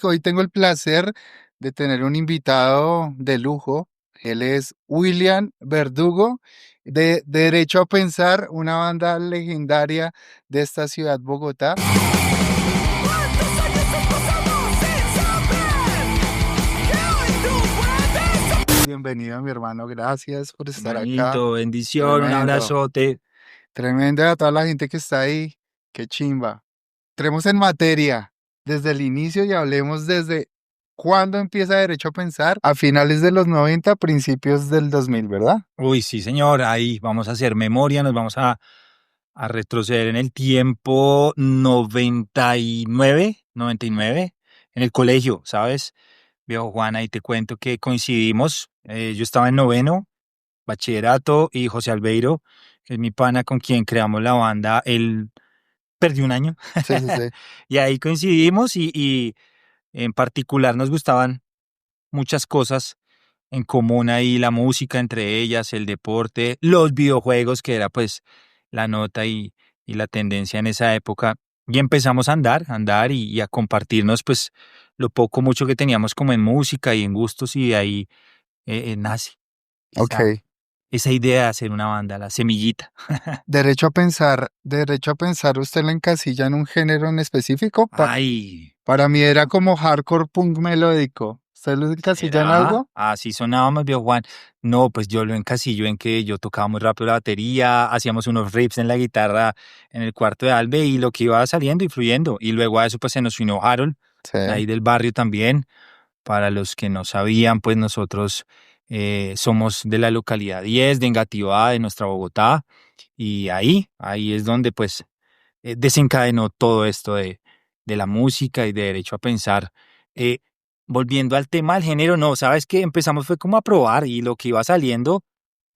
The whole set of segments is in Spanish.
Hoy tengo el placer de tener un invitado de lujo. Él es William Verdugo, de Derecho a Pensar, una banda legendaria de esta ciudad, Bogotá. ¿Cuántos años han pasado sin saber que hoy tú puedes? Bienvenido, mi hermano. Gracias por estar acá. Hermanito, bendición, un Tremendo. abrazote. Tremendo a toda la gente que está ahí. Qué chimba. Entremos en materia desde el inicio y hablemos desde cuándo empieza Derecho a Pensar, a finales de los 90, principios del 2000, ¿verdad? Uy, sí, señor, ahí vamos a hacer memoria, nos vamos a retroceder en el tiempo 99, en el colegio, ¿sabes? Viejo Juan, ahí te cuento que coincidimos. Yo estaba en noveno, bachillerato, y José Albeiro, que es mi pana con quien creamos la banda, él perdió un año. Sí, sí, sí. Y ahí coincidimos y en particular nos gustaban muchas cosas en común ahí, la música entre ellas, el deporte, los videojuegos, que era pues la nota y la tendencia en esa época. Y empezamos a andar y a compartirnos pues lo poco, mucho que teníamos como en música y en gustos, y de ahí nace esa, Ok. esa idea de hacer una banda, la semillita. Derecho a pensar, ¿usted lo encasilla en un género en específico? Ay, Para mí era como hardcore punk melódico. ¿Usted lo encasilla en ¿será? algo? Así sonábamos, viejo Juan. No, pues yo lo encasillo en que yo tocaba muy rápido la batería, hacíamos unos riffs en la guitarra en el cuarto de Albe, y lo que iba saliendo y fluyendo. Y luego a eso pues se nos unió Harold, Sí. ahí del barrio también. Para los que no sabían, pues nosotros somos de la localidad 10 de Engativá, de nuestra Bogotá. Y ahí es donde pues desencadenó todo esto de la música y de Derecho a Pensar. Eh, Volviendo al tema del género, no, ¿sabes qué? Empezamos fue como a probar, y lo que iba saliendo,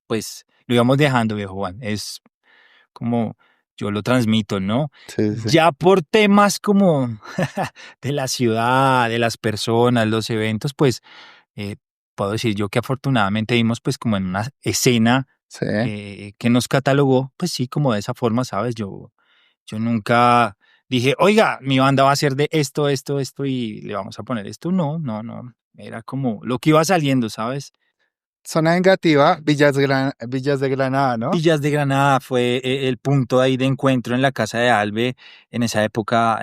pues lo íbamos dejando, viejo Juan. Es como yo lo transmito, ¿no? Sí, sí. Ya por temas como de la ciudad, de las personas, los eventos, pues eh, puedo decir yo que afortunadamente vimos pues como en una escena Sí. que nos catalogó, pues sí, como de esa forma, ¿sabes? Yo nunca dije, oiga, mi banda va a ser de esto, y le vamos a poner esto. No, no, no. Era como lo que iba saliendo, ¿sabes? Zona vengativa, Villas de Granada, ¿no? Villas de Granada fue el punto ahí de encuentro en la casa de Albe. En esa época,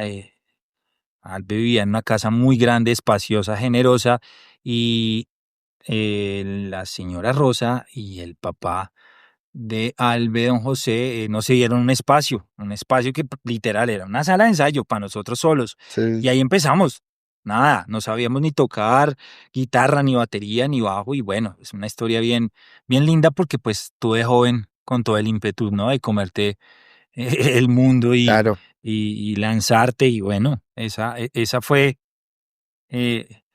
Albe vivía en una casa muy grande, espaciosa, generosa, y la señora Rosa y el papá de Albe, don José, no se dieron un espacio que literal era una sala de ensayo para nosotros solos. Sí. Y ahí empezamos. Nada, no sabíamos ni tocar guitarra, ni batería, ni bajo. Y bueno, es una historia bien, bien linda, porque pues tú de joven con todo el ímpetu, ¿no? De comerte el mundo Claro. y lanzarte. Y bueno, esa fue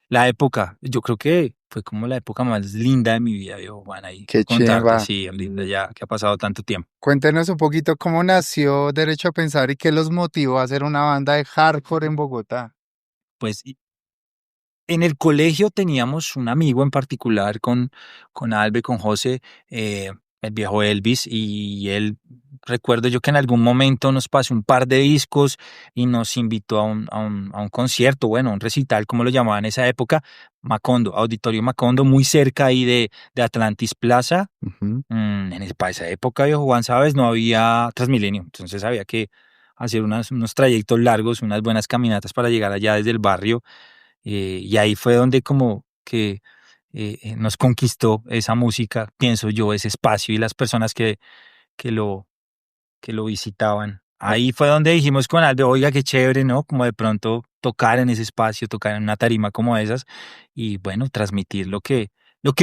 la época. Yo creo que fue como la época más linda de mi vida, viejo Juan, ahí Qué contarte, chimba. sí, linda ya que ha pasado tanto tiempo. Cuéntenos un poquito cómo nació Derecho a Pensar y qué los motivó a hacer una banda de hardcore en Bogotá. Pues en el colegio teníamos un amigo en particular con Albe, con José, el viejo Elvis, y él, recuerdo yo que en algún momento nos pasó un par de discos y nos invitó a un concierto, bueno, un recital, como lo llamaban en esa época, Macondo, Auditorio Macondo, muy cerca ahí de Atlantis Plaza. Ujú. Para esa época, viejo Juan, ¿sabes? No había Transmilenio, entonces había que hacer unos trayectos largos, unas buenas caminatas para llegar allá desde el barrio. Y ahí fue donde como que nos conquistó esa música, pienso yo, ese espacio y las personas que lo, que lo visitaban. O- Ahí fue donde dijimos con Albe, oiga, qué chévere, ¿no? Como de pronto tocar en ese espacio, tocar en una tarima como esas, y bueno, transmitir lo que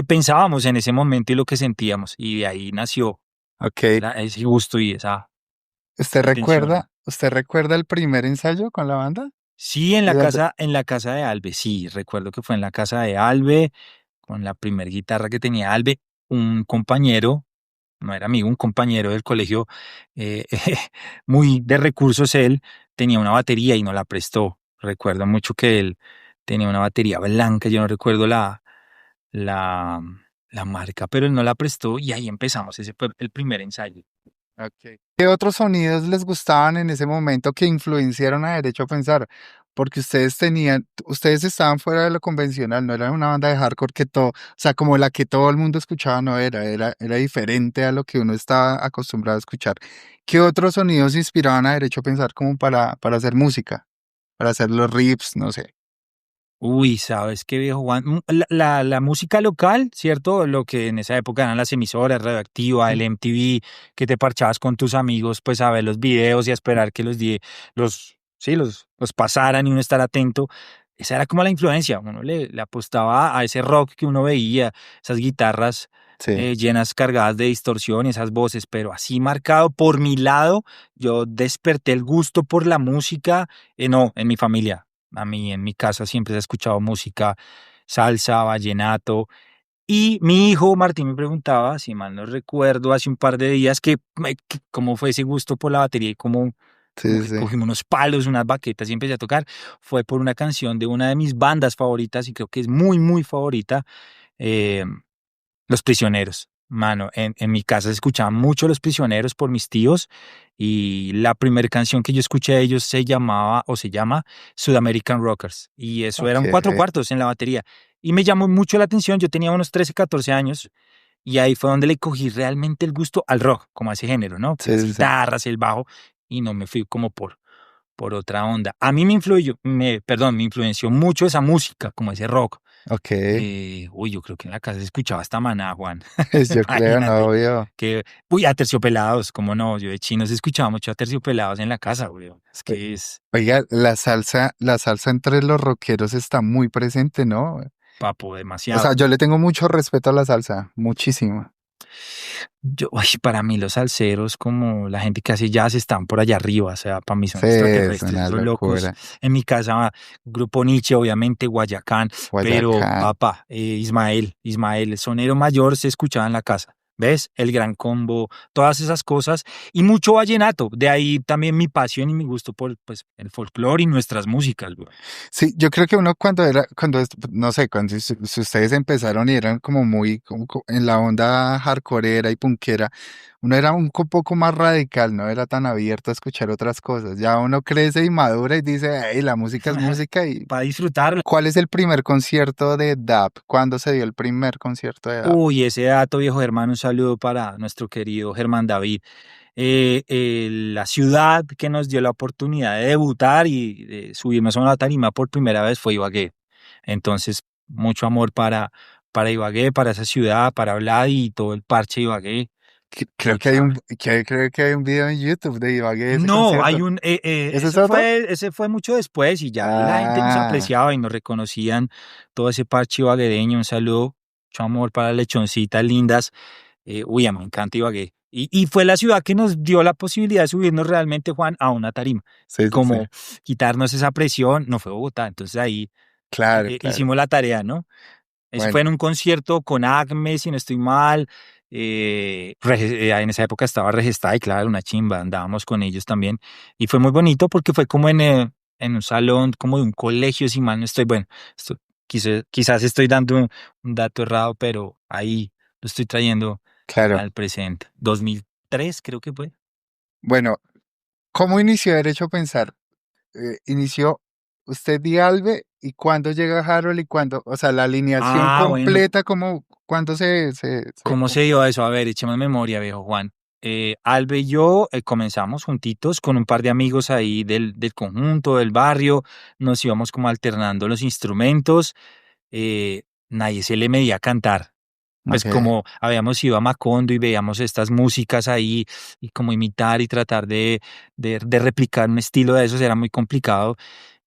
pensábamos en ese momento y lo que sentíamos. Y de ahí nació Ok. ese gusto y esa ¿Usted intención. recuerda el primer ensayo con la banda? Sí, en ¿Y la dónde? casa, en la casa de Albe, sí, recuerdo que fue en la casa de Albe, con la primer guitarra que tenía Albe, un compañero, no era amigo, un compañero del colegio, eh, muy de recursos él, tenía una batería y no la prestó. Recuerdo mucho que él tenía una batería blanca, yo no recuerdo la, la marca, pero él no la prestó, y ahí empezamos, ese fue el primer ensayo. Ok. ¿Qué otros sonidos les gustaban en ese momento que influenciaron a Derecho a Pensar? porque ustedes estaban fuera de lo convencional, no eran una banda de hardcore que todo, o sea, como la que todo el mundo escuchaba, no era diferente a lo que uno estaba acostumbrado a escuchar. ¿Qué otros sonidos inspiraban a Derecho a Pensar como para hacer música, para hacer los riffs, no sé? Uy, ¿sabes qué, viejo Juan? La música local, ¿cierto? Lo que en esa época eran las emisoras, Radioactiva, el Mm. MTV, que te parchabas con tus amigos, pues a ver los videos y a esperar que los pasaran y uno estar atento. Esa era como la influencia. Uno le apostaba a ese rock que uno veía, esas guitarras Sí, llenas, cargadas de distorsión y esas voces, pero así marcado por mi lado, yo desperté el gusto por la música, no, en mi familia. A mí en mi casa siempre se ha escuchado música, salsa, vallenato. Y mi hijo Martín me preguntaba, si mal no recuerdo, hace un par de días, cómo fue ese gusto por la batería y como sí, que sí. cogimos unos palos, unas baquetas y empecé a tocar. Fue por una canción de una de mis bandas favoritas y creo que es muy, muy favorita. eh, Los Prisioneros. Mano, en mi casa se escuchaban mucho Los Prisioneros por mis tíos y la primera canción que yo escuché de ellos se llamaba o se llama South American Rockers y eso Ok, eran cuatro cuartos en la batería y me llamó mucho la atención, yo tenía unos 13 14 años y ahí fue donde le cogí realmente el gusto al rock, como a ese género, ¿no? sí, Las sí, sí. guitarras, el bajo y no me fui como por otra onda. A mí me influenció mucho esa música, como ese rock. Ok, Yo creo que en la casa se escuchaba hasta Maná, Juan. yo creo, no, Imagínate. obvio. Aterciopelados, cómo no, yo de chinos escuchaba mucho Aterciopelados en la casa, güey. Es Oi- que es, Oiga, la salsa entre los rockeros está muy presente, ¿no? papo, O sea, demasiado. yo le tengo mucho respeto a la salsa, muchísimo. Para mí los salseros, como la gente que hace jazz, están por allá arriba, o sea, para mí son Sí, es extraterrestres, una esos locos. locura. En mi casa, Grupo Nietzsche, obviamente, Guayacán, pero Guayacán. papá, Ismael, el sonero mayor se escuchaba en la casa. ¿Ves? El Gran Combo, todas esas cosas y mucho vallenato. De ahí también mi pasión y mi gusto por pues, el folclore y nuestras músicas, güey. Sí, yo creo que uno no sé, si ustedes empezaron y eran como muy en la onda hardcoreera y punkera, uno era poco más radical, no era tan abierto a escuchar otras cosas. Ya uno crece y madura y dice, hey, la música es música. ¿Y Para disfrutarlo. cuál es el primer concierto de DAP? ¿Cuándo se dio el primer concierto de DAP? Uy, ese dato, viejo Germán, un saludo para nuestro querido Germán David. La ciudad que nos dio la oportunidad de debutar y de subirnos a una tarima por primera vez fue Ibagué. Entonces, mucho amor para Ibagué, para esa ciudad, para Vlad y todo el parche de Ibagué. Creo Uy, que creo que hay un video en YouTube de Ibagué de ese no, concierto. ¿Ese es otro? ese fue mucho después y ya la gente nos Ah, apreciaba y nos reconocían todo ese parche ibaguereño. Un saludo, mucho amor para lechoncitas lindas. A mí me encanta Ibagué. Y fue la ciudad que nos dio la posibilidad de subirnos realmente, Juan, a una tarima. sí, sí, sí. Como quitarnos esa presión, no fue Bogotá. Entonces ahí Claro, claro. hicimos la tarea, ¿no? Eso Bueno, fue en un concierto con Acme, si no estoy mal. En esa época estaba Regestay, claro, una chimba, andábamos con ellos también. Y fue muy bonito porque fue como en un salón, como de un colegio, si mal no estoy. Bueno, esto, quizás estoy dando un dato errado, pero ahí lo estoy trayendo claro. al presente. 2003 creo que fue. Bueno, ¿cómo inició Derecho a Pensar? Inició usted y Albe, y cuándo llega Harold y cuándo, o sea, la alineación Bueno, completa, como, ¿cuándo ¿cómo se dio eso? A ver, echemos memoria, viejo Juan. Albe y yo comenzamos juntitos con un par de amigos ahí del conjunto, del barrio. Nos íbamos como alternando los instrumentos. Nadie se le medía a cantar. Pues Ok, como habíamos ido a Macondo y veíamos estas músicas ahí y como imitar y tratar de replicar un estilo de esos era muy complicado.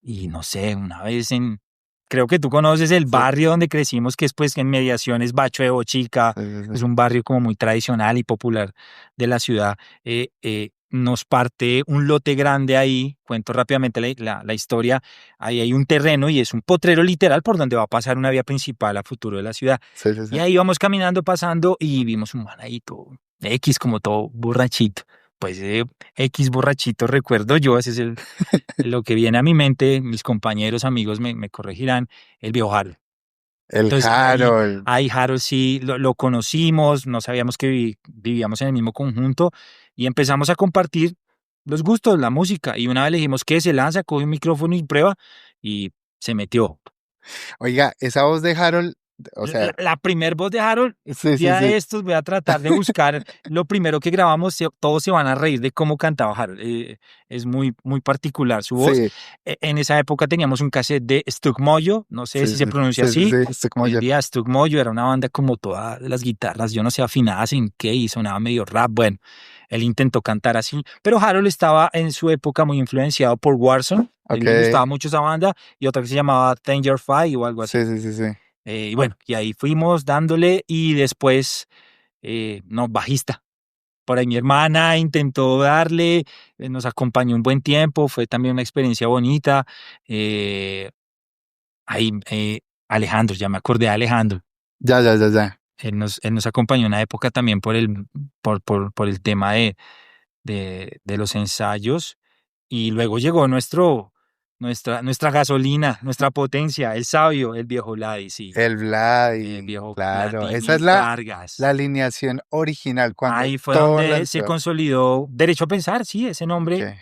Y no sé, creo que tú conoces el sí, barrio donde crecimos, que es pues en mediaciones Bacho de Bochica, sí, sí, es sí. un barrio como muy tradicional y popular de la ciudad. Nos parte un lote grande ahí, cuento rápidamente la historia, ahí hay un terreno y es un potrero literal por donde va a pasar una vía principal a futuro de la ciudad. Sí, sí, sí. Y ahí íbamos caminando, pasando y vimos un man ahí todo X, como todo borrachito. Pues X borrachito recuerdo yo, ese es lo que viene a mi mente, mis compañeros, amigos me corregirán, el viejo Harold. El Entonces Harold. ahí Harold sí lo conocimos, no sabíamos que vivíamos en el mismo conjunto y empezamos a compartir. los gustos, la música. Y una vez le dijimos que se lanza, coge un micrófono y prueba y se metió. Oiga, esa voz de Harold, o sea, La primer voz de Harold, sí, día sí. de estos voy a tratar de buscar lo primero que grabamos, todos se van a reír de cómo cantaba Harold. Es muy, muy particular su voz. Sí, En esa época teníamos un cassette de Stuck Moyo, no sé si se pronuncia sí, así. estoy como Hoy en yo. día Stuck Moyo era una banda como todas las guitarras, yo no sé, afinadas en qué y sonaba medio rap. Bueno, él intentó cantar así, pero Harold estaba en su época muy influenciado por Warzone. A él Ok, le gustaba mucho esa banda y otra que se llamaba Danger Five o algo así. sí. Y bueno, y ahí fuimos dándole y después, no, bajista. Por ahí mi hermana intentó darle, nos acompañó un buen tiempo, fue también una experiencia bonita. eh, Ahí, Alejandro, ya me acordé de Alejandro. Ya. Él nos acompañó en una época también por el tema de los ensayos. Y luego llegó nuestra gasolina, nuestra potencia, el sabio, el viejo Vladi, sí. El El Vladi, viejo claro. Esa es Vladimir la Vargas. alineación original cuando Ahí fue todo donde se lanzó. consolidó Derecho a Pensar, sí, ese nombre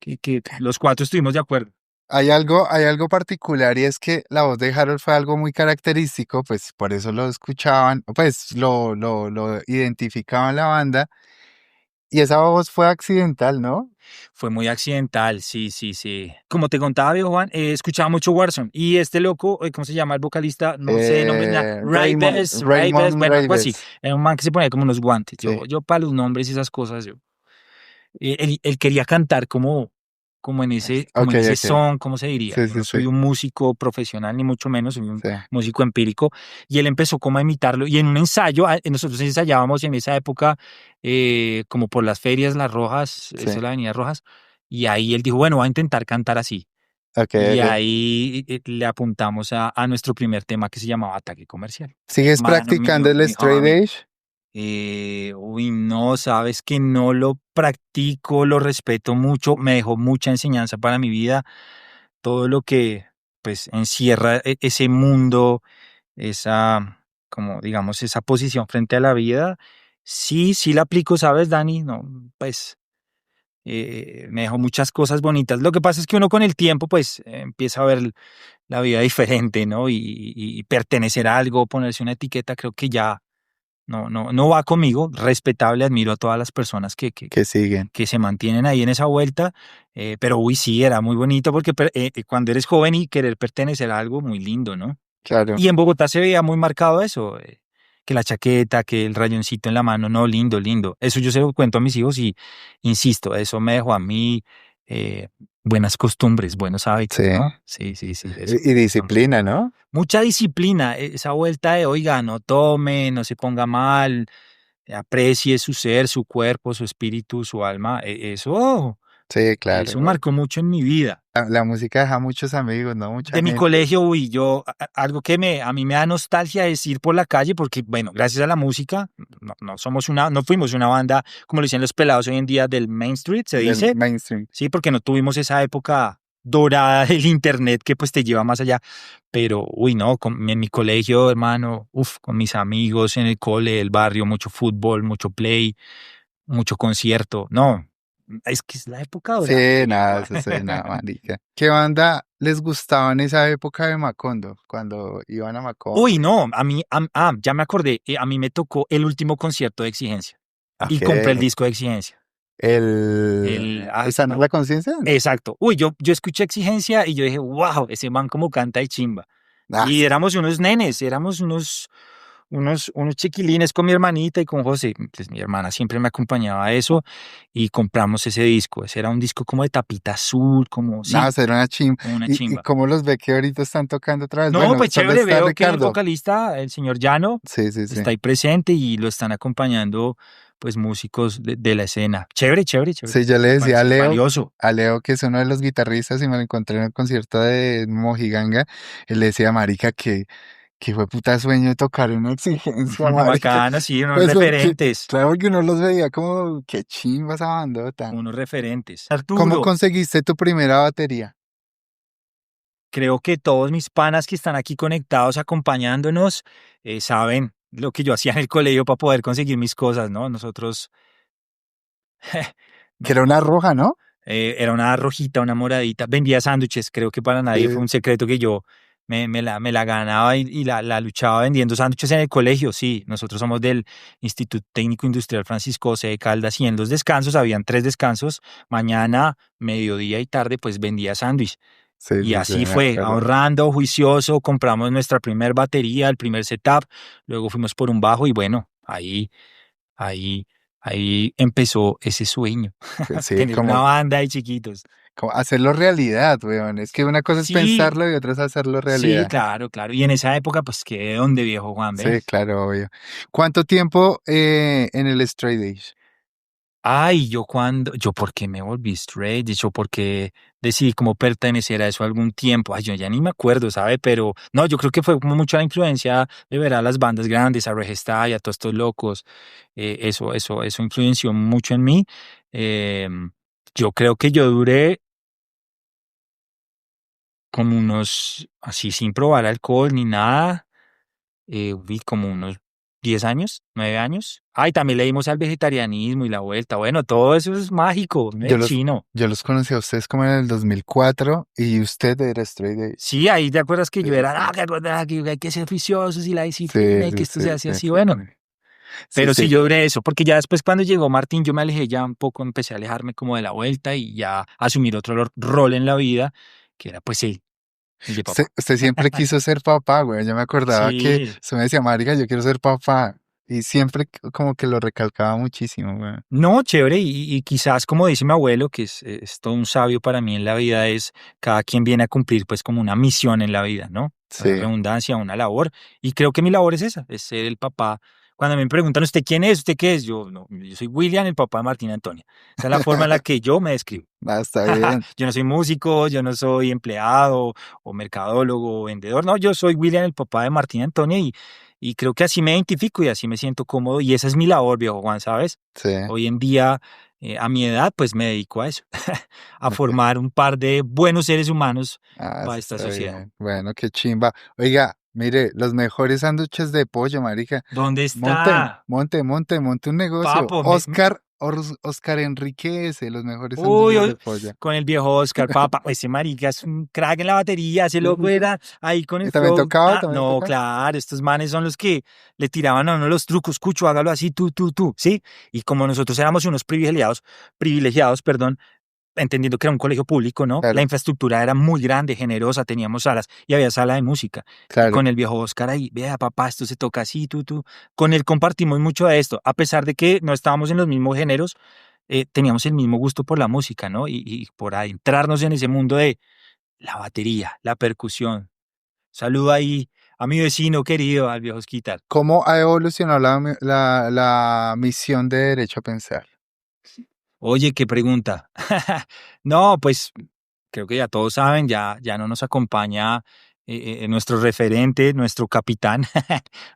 Ok. que los cuatro estuvimos de acuerdo. Hay algo particular y es que la voz de Harold fue algo muy característico, pues por eso lo escuchaban, pues lo identificaban la banda y esa voz fue accidental, ¿no? Fue muy accidental, sí, sí, sí. Como te contaba, viejo Juan, escuchaba mucho Warzone. Y este loco, ¿cómo se llama el vocalista? No sé, nombre nada. Ray Bess, Raymond bueno, algo así. Raves. Era un man que se ponía como unos guantes. Sí. Yo para los nombres y esas cosas, él quería cantar como Ok. en ese son, ¿cómo se diría? Sí, Yo no sí, sí, soy un músico profesional, ni mucho menos, soy un sí. músico empírico. Y él empezó como a imitarlo. Y en un ensayo, nosotros ensayábamos en esa época, como por las ferias, las Rojas, eso Sí. es la Avenida Rojas. Y ahí él dijo, bueno, va a intentar cantar así. Ok. Y ahí le apuntamos a nuestro primer tema que se llamaba Ataque Comercial. ¿Sigues Hermano practicando mío, el mi straight homie. edge? Uy, no, sabes que no lo practico, lo respeto mucho, me dejó mucha enseñanza para mi vida, todo lo que pues encierra ese mundo, esa, como digamos, esa posición frente a la vida. Sí, sí la aplico, ¿sabes, Dani? No, pues me dejó muchas cosas bonitas. Lo que pasa es que uno con el tiempo pues empieza a ver la vida diferente, ¿no? Y pertenecer a algo, ponerse una etiqueta, creo que ya no va conmigo. Respetable, admiro a todas las personas Que siguen. que se mantienen ahí en esa vuelta, pero uy, sí, era muy bonito porque cuando eres joven y querer pertenecer a algo muy lindo, ¿no? Claro. Y en Bogotá se veía muy marcado eso, que la chaqueta, que el rayoncito en la mano, no, lindo, lindo. Eso yo se lo cuento a mis hijos y insisto, eso me dejó a mí eh, buenas costumbres, buenos hábitos, Sí. ¿no? Sí, sí, sí, eso. Y disciplina, ¿no? Mucha disciplina, esa vuelta de, oiga, no tome, no se ponga mal, aprecie su ser, su cuerpo, su espíritu, su alma. Sí, claro. Eso marcó mucho en mi vida. La música deja muchos amigos, ¿no? Mucha De mi gente. colegio, uy, algo que a mí me da nostalgia es ir por la calle, porque, bueno, gracias a la música, no fuimos una banda, como lo dicen los pelados hoy en día, del Main Street, se Del dice, mainstream. sí, porque no tuvimos esa época dorada del internet que pues te lleva más allá. Pero, uy, no, en mi colegio, hermano, con mis amigos en el cole, el barrio, mucho fútbol, mucho play, mucho concierto. No, es que es la época Sí, dorada, querido nada, Juan. eso sí, nada, marica. ¿Qué banda les gustaba en esa época de Macondo? Cuando iban a Macondo. Uy, no, ya me acordé, a mí me tocó el último concierto de Exigencia y Ok. compré el disco de Exigencia. ¿Esa no es la conciencia? Exacto. Uy, yo escuché Exigencia y yo dije, wow, ese man como canta y chimba. Ah, Y éramos unos nenes, éramos unos chiquilines con mi hermanita y con José. Pues mi hermana siempre me acompañaba a eso y compramos ese disco. Ese era un disco como de tapita azul, como, sí, no, será una chimba. como una ¿Y chimba. cómo los ve que ahorita están tocando otra vez? No, Bueno, pues solo chévere, está veo que el Ricardo. vocalista, el señor Llano, Sí. está ahí presente y lo están acompañando, pues, músicos de la escena. Chévere, chévere, chévere. Sí, yo le Me decía parece valioso. a Leo, que es uno de los guitarristas, y me lo encontré en el concierto de Mojiganga, él le decía, marica, que fue puta sueño tocar una exigencia, marica. Bacana, sí, unos Pues porque, referentes. claro, porque uno los veía como, qué chimba esa bandota. Unos referentes. ¿Cómo Arturo, conseguiste tu primera batería? creo que todos mis panas que están aquí conectados, acompañándonos, saben lo que yo hacía en el colegio para poder conseguir mis cosas, ¿no? Nosotros Que era una roja, ¿no? Era una rojita, una moradita. Vendía sándwiches. Creo que para nadie fue Sí. un secreto que yo me la ganaba y la luchaba vendiendo sándwiches en el colegio. Sí, nosotros somos del Instituto Técnico Industrial Francisco José de Caldas y en los descansos, habían 3 descansos, mañana, mediodía y tarde, pues vendía sándwich. Sí, Y sí, sí, así me fue, acuerdo. ahorrando, juicioso, compramos nuestra primer batería, el primer setup, luego fuimos por un bajo y bueno, ahí, ahí empezó ese sueño, Sí, tener una como, banda de chiquitos. como hacerlo realidad, weón. Es que una cosa es Sí, pensarlo y otra es hacerlo sí, realidad. claro, claro. Y en esa época, pues, ¿qué dónde, viejo Juan, ve? Sí, claro, obvio. ¿Cuánto tiempo en el Straight Edge? Ay, yo por qué me volví straight, yo por qué decidí como pertenecer a eso algún tiempo. Ay, yo ya ni me acuerdo, ¿sabe? Pero no, yo creo que fue como mucha la influencia de ver a las bandas grandes, a Regesta y a todos estos locos. Eso influenció mucho en mí. Yo creo que yo duré como unos, así sin probar alcohol ni nada, vi como unos 10 años, 9 años. Ay, también le dimos al vegetarianismo y la vuelta. Bueno, todo eso es mágico, Yo ¿eh? los, Chino. yo los conocí a ustedes como en el 2004 y usted era Straight Edge. Sí, ahí te acuerdas que Sí, yo era, sí, que acordaba que hay que ser juiciosos y la disciplina sí, y que sí, esto se sí, hace sí, así, sí, bueno. sí. Sí, Pero sí, sí. yo duré eso, porque ya después cuando llegó Martín, yo me alejé ya un poco, empecé a alejarme como de la vuelta y ya asumir otro rol en la vida, que era pues sí, el de Usted, papá. usted siempre quiso ser papá, güey. Yo me acordaba que Sí. usted me decía, marica, yo quiero ser papá. Y siempre como que lo recalcaba muchísimo, güey. No, chévere, y quizás como dice mi abuelo, que es todo un sabio para mí en la vida, es cada quien viene a cumplir pues como una misión en la vida, ¿no? La Sí. redundancia, una labor, y creo que mi labor es esa, es ser el papá. Cuando me preguntan, ¿usted quién es? ¿Usted qué es? Yo, no, yo soy William, el papá de Martín Antonia. Esa es la forma en la que yo me describo. Ah, está bien. Yo no soy músico, yo no soy empleado o mercadólogo o vendedor, no, yo soy William, el papá de Martín Antonia, y creo que así me identifico y así me siento cómodo, y esa es mi labor, viejo Juan, ¿sabes? Sí. Hoy en día, a mi edad, pues me dedico a eso, a Ok. formar un par de buenos seres humanos Ah, para eso esta está sociedad. bien. Bueno, qué chimba. Oiga, mire, los mejores sándwiches de pollo, marica. ¿Dónde Monte, está? monte, monte, monte un negocio. Papo, Oscar Enrique S., los mejores uy, sándwiches uy, de pollo. con el viejo Oscar, papá, ese marica es un crack en la batería, ese Sí, loco sí, sí. era ahí con ¿Y el también flow. tocaba? Ah, ¿También no, tocaba? claro, estos manes son los que le tiraban a uno los trucos, Cucho, hágalo así, tú, ¿sí? Y como nosotros éramos unos privilegiados, perdón, entendiendo que era un colegio público, ¿no? La Claro, infraestructura era muy grande, generosa, teníamos salas y había sala de música. Y claro. con el viejo Oscar ahí, vea, papá, esto se toca así, tú. Con él compartimos mucho de esto, a pesar de que no estábamos en los mismos géneros, teníamos el mismo gusto por la música, ¿no? Y por adentrarnos en ese mundo de la batería, la percusión. Saludo ahí a mi vecino querido, al viejo Osquitar. ¿Cómo ha evolucionado la misión de Derecho a Pensar? Oye, qué pregunta. No, pues creo que ya todos saben, ya no nos acompaña nuestro referente, nuestro capitán,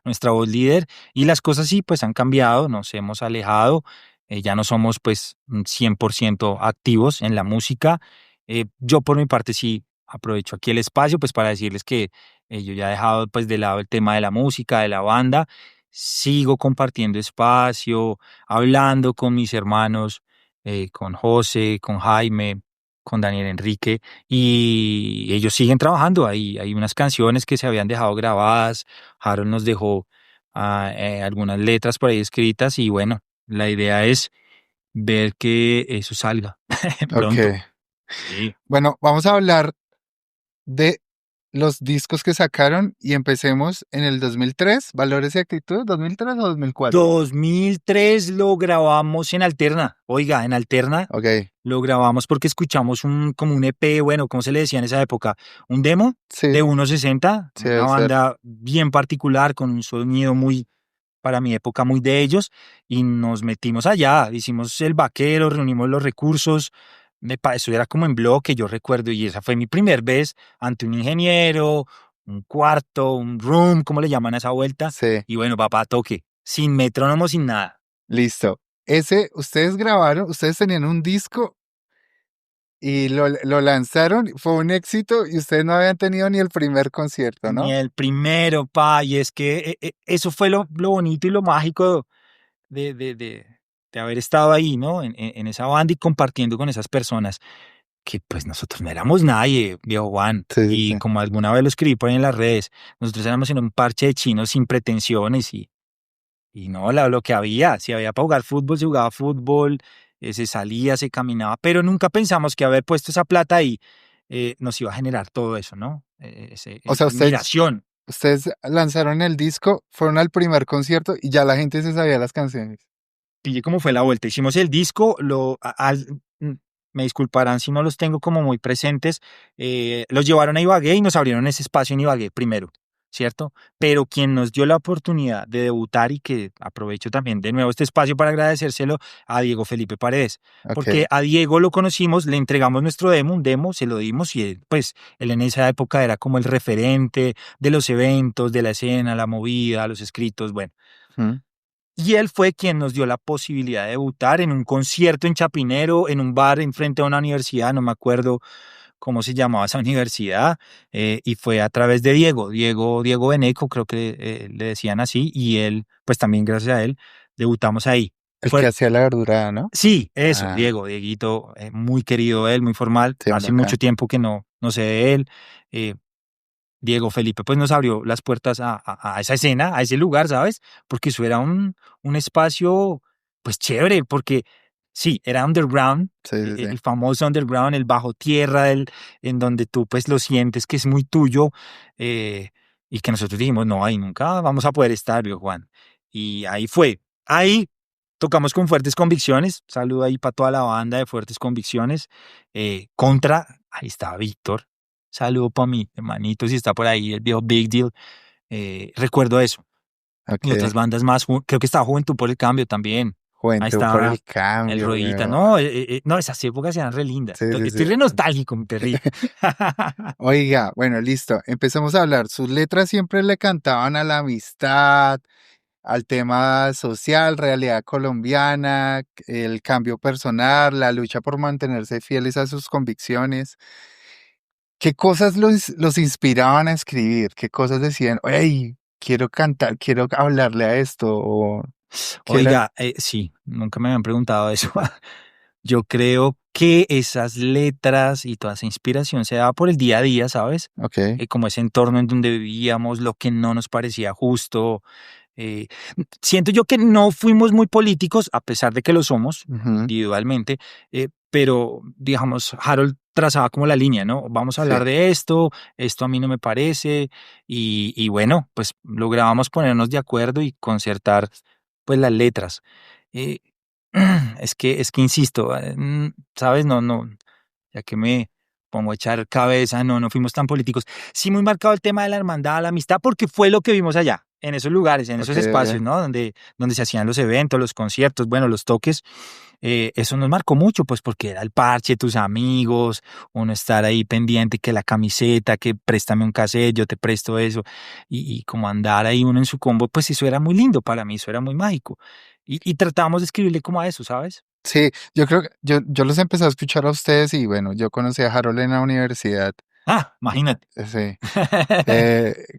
nuestra voz líder, y las cosas sí, pues han cambiado, nos hemos alejado, ya no somos pues 100% activos en la música. Yo por mi parte sí aprovecho aquí el espacio pues para decirles que yo ya he dejado pues de lado el tema de la música, de la banda, sigo compartiendo espacio, hablando con mis hermanos, con José, con Jaime, con Daniel Enrique, y ellos siguen trabajando. Hay unas canciones que se habían dejado grabadas, Harold nos dejó algunas letras por ahí escritas, y bueno, la idea es ver que eso salga Ok. pronto. Sí. Bueno, vamos a hablar de los discos que sacaron y empecemos en el 2003, Valores y Actitudes, ¿2003 o 2004? 2003 lo grabamos en Alterna. Oiga, en Alterna Ok, lo grabamos porque escuchamos como un EP, bueno, ¿cómo se le decía en esa época? Un demo de sí, 1.60, sí una debe ser. banda bien particular con un sonido muy, para mi época, muy de ellos, y nos metimos allá, hicimos el vaquero, reunimos los recursos, eso era como en bloque, yo recuerdo, y esa fue mi primer vez ante un ingeniero, un cuarto, un room, ¿cómo le llaman a esa vuelta? Sí, Y bueno, papá, toque, sin metrónomo, sin nada. listo. Ese, ustedes grabaron, ustedes tenían un disco y lo lanzaron, fue un éxito y ustedes no habían tenido ni el primer concierto, Ni ¿no? el primero, pa, y es que eso fue lo bonito y lo mágico de haber estado ahí, ¿no? En esa banda y compartiendo con esas personas que pues nosotros no éramos nadie, viejo Juan. Sí, sí, Y sí. como alguna vez lo escribí por ahí en las redes, nosotros éramos en un parche de chinos sin pretensiones y no, lo que había, si había para jugar fútbol, se jugaba fútbol, se salía, se caminaba, pero nunca pensamos que haber puesto esa plata ahí nos iba a generar todo eso, ¿no? O Esa sea, admiración. ustedes lanzaron el disco, fueron al primer concierto y ya la gente se sabía las canciones. Pille cómo fue la vuelta. Hicimos el disco, mm, me disculparán si no los tengo como muy presentes, los llevaron a Ibagué y nos abrieron ese espacio en Ibagué primero, ¿cierto? Pero quien nos dio la oportunidad de debutar y que aprovecho también de nuevo este espacio para agradecérselo a Diego Felipe Paredes, porque Ok. a Diego lo conocimos, le entregamos nuestro demo, un demo, se lo dimos y él, pues él en esa época era como el referente de los eventos, de la escena, la movida, los escritos, bueno. Ujú. Y él fue quien nos dio la posibilidad de debutar en un concierto en Chapinero, en un bar enfrente a una universidad, no me acuerdo cómo se llamaba esa universidad, y fue a través de Diego Beneco, creo que le decían así, y él, pues también gracias a él, debutamos ahí. El que Fue, hacía la verdurada, ¿no? sí, eso, Ah, Dieguito, muy querido él, muy formal, sí, hace mucho bacán. tiempo que no sé de él. eh, Diego Felipe pues nos abrió las puertas a esa escena, a ese lugar, ¿sabes? Porque eso era un espacio pues chévere, porque sí, era underground, Sí, sí, sí. el famoso underground, el bajo tierra, en donde tú pues lo sientes que es muy tuyo, eh, y que nosotros dijimos, no, ahí nunca vamos a poder estar, viejo Juan. Y ahí fue, ahí tocamos con Fuertes Convicciones, saludo ahí para toda la banda de Fuertes Convicciones, ahí estaba Víctor. Saludo para mi hermanito, si está por ahí, el viejo Big Deal. Recuerdo eso. Y otras Ok. bandas más, creo que estaba Juventud por el Cambio también. Ahí Juventud por estaba el el cambio, Ruedita. weón. No, no, esas épocas eran re lindas. Sí, sí, sí. Estoy re nostálgico, mi perrito. Oiga, bueno, listo. Empecemos a hablar. Sus letras siempre le cantaban a la amistad, al tema social, realidad colombiana, el cambio personal, la lucha por mantenerse fieles a sus convicciones. ¿Qué cosas los inspiraban a escribir? ¿Qué cosas decían, hey, quiero cantar, quiero hablarle a esto? O quiero... Oiga, sí, nunca me habían preguntado eso. Yo creo que esas letras y toda esa inspiración se daba por el día a día, ¿sabes? Ok. Como ese entorno en donde vivíamos, lo que no nos parecía justo. eh, Siento yo que no fuimos muy políticos, a pesar de que lo somos Ujú. individualmente, pero digamos, Harold trazaba como la línea, ¿no? Vamos a Sí. hablar de esto a mí no me parece, y bueno, pues lográbamos ponernos de acuerdo y concertar pues las letras. Eh, es que insisto, ¿sabes? No, ya que me pongo a echar cabeza, no fuimos tan políticos. Sí, muy marcado el tema de la hermandad, la amistad, porque fue lo que vimos allá, en esos lugares, en Ok, esos espacios, ok. ¿no? Donde se hacían los eventos, los conciertos, bueno, los toques. Eso nos marcó mucho, pues porque era el parche, tus amigos, uno estar ahí pendiente, que la camiseta, que préstame un cassette, yo te presto eso, y como andar ahí uno en su combo, pues eso era muy lindo para mí, eso era muy mágico. Y tratábamos de escribirle como a eso, ¿sabes? Sí, yo creo que yo los empecé a escuchar a ustedes y bueno, yo conocí a Harold en la universidad. Ah, imagínate. Sí.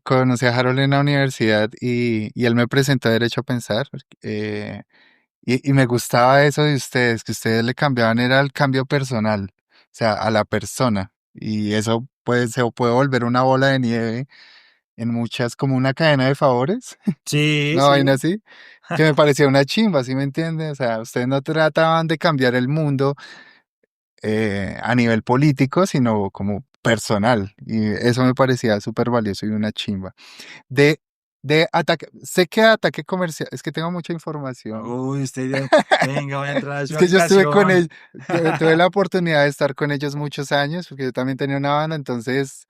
Conocí a Harold en la universidad y él me presentó a Derecho a Pensar. Y me gustaba eso de ustedes, que ustedes le cambiaban, era el cambio personal, o sea, a la persona. Y eso se puede volver una bola de nieve en muchas, como una cadena de favores, Sí, una vaina sí. así, que me parecía una chimba, ¿sí me entiendes? O sea, ustedes no trataban de cambiar el mundo a nivel político, sino como personal. Y eso me parecía súper valioso y una chimba. De, de ataque, sé que ataque comercial, es que tengo mucha información. Uy, venga, voy a entrar a su Es que yo estuve con habitación. ellos, tuve la oportunidad de estar con ellos muchos años, porque yo también tenía una banda, entonces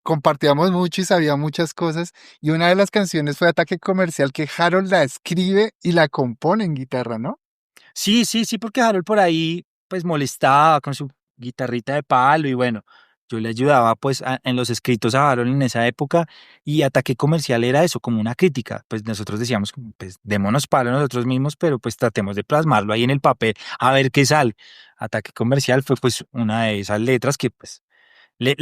compartíamos mucho y sabía muchas cosas. Y una de las canciones fue Ataque Comercial, que Harold la escribe y la compone en guitarra, ¿no? Sí, sí, sí, porque Harold por ahí pues molestaba con su guitarrita de palo y bueno, yo le ayudaba pues en los escritos a Harold en esa época y Ataque Comercial era eso, como una crítica, pues nosotros decíamos, pues démonos palo nosotros mismos, pero pues tratemos de plasmarlo ahí en el papel a ver qué sale. Ataque Comercial fue pues una de esas letras que pues le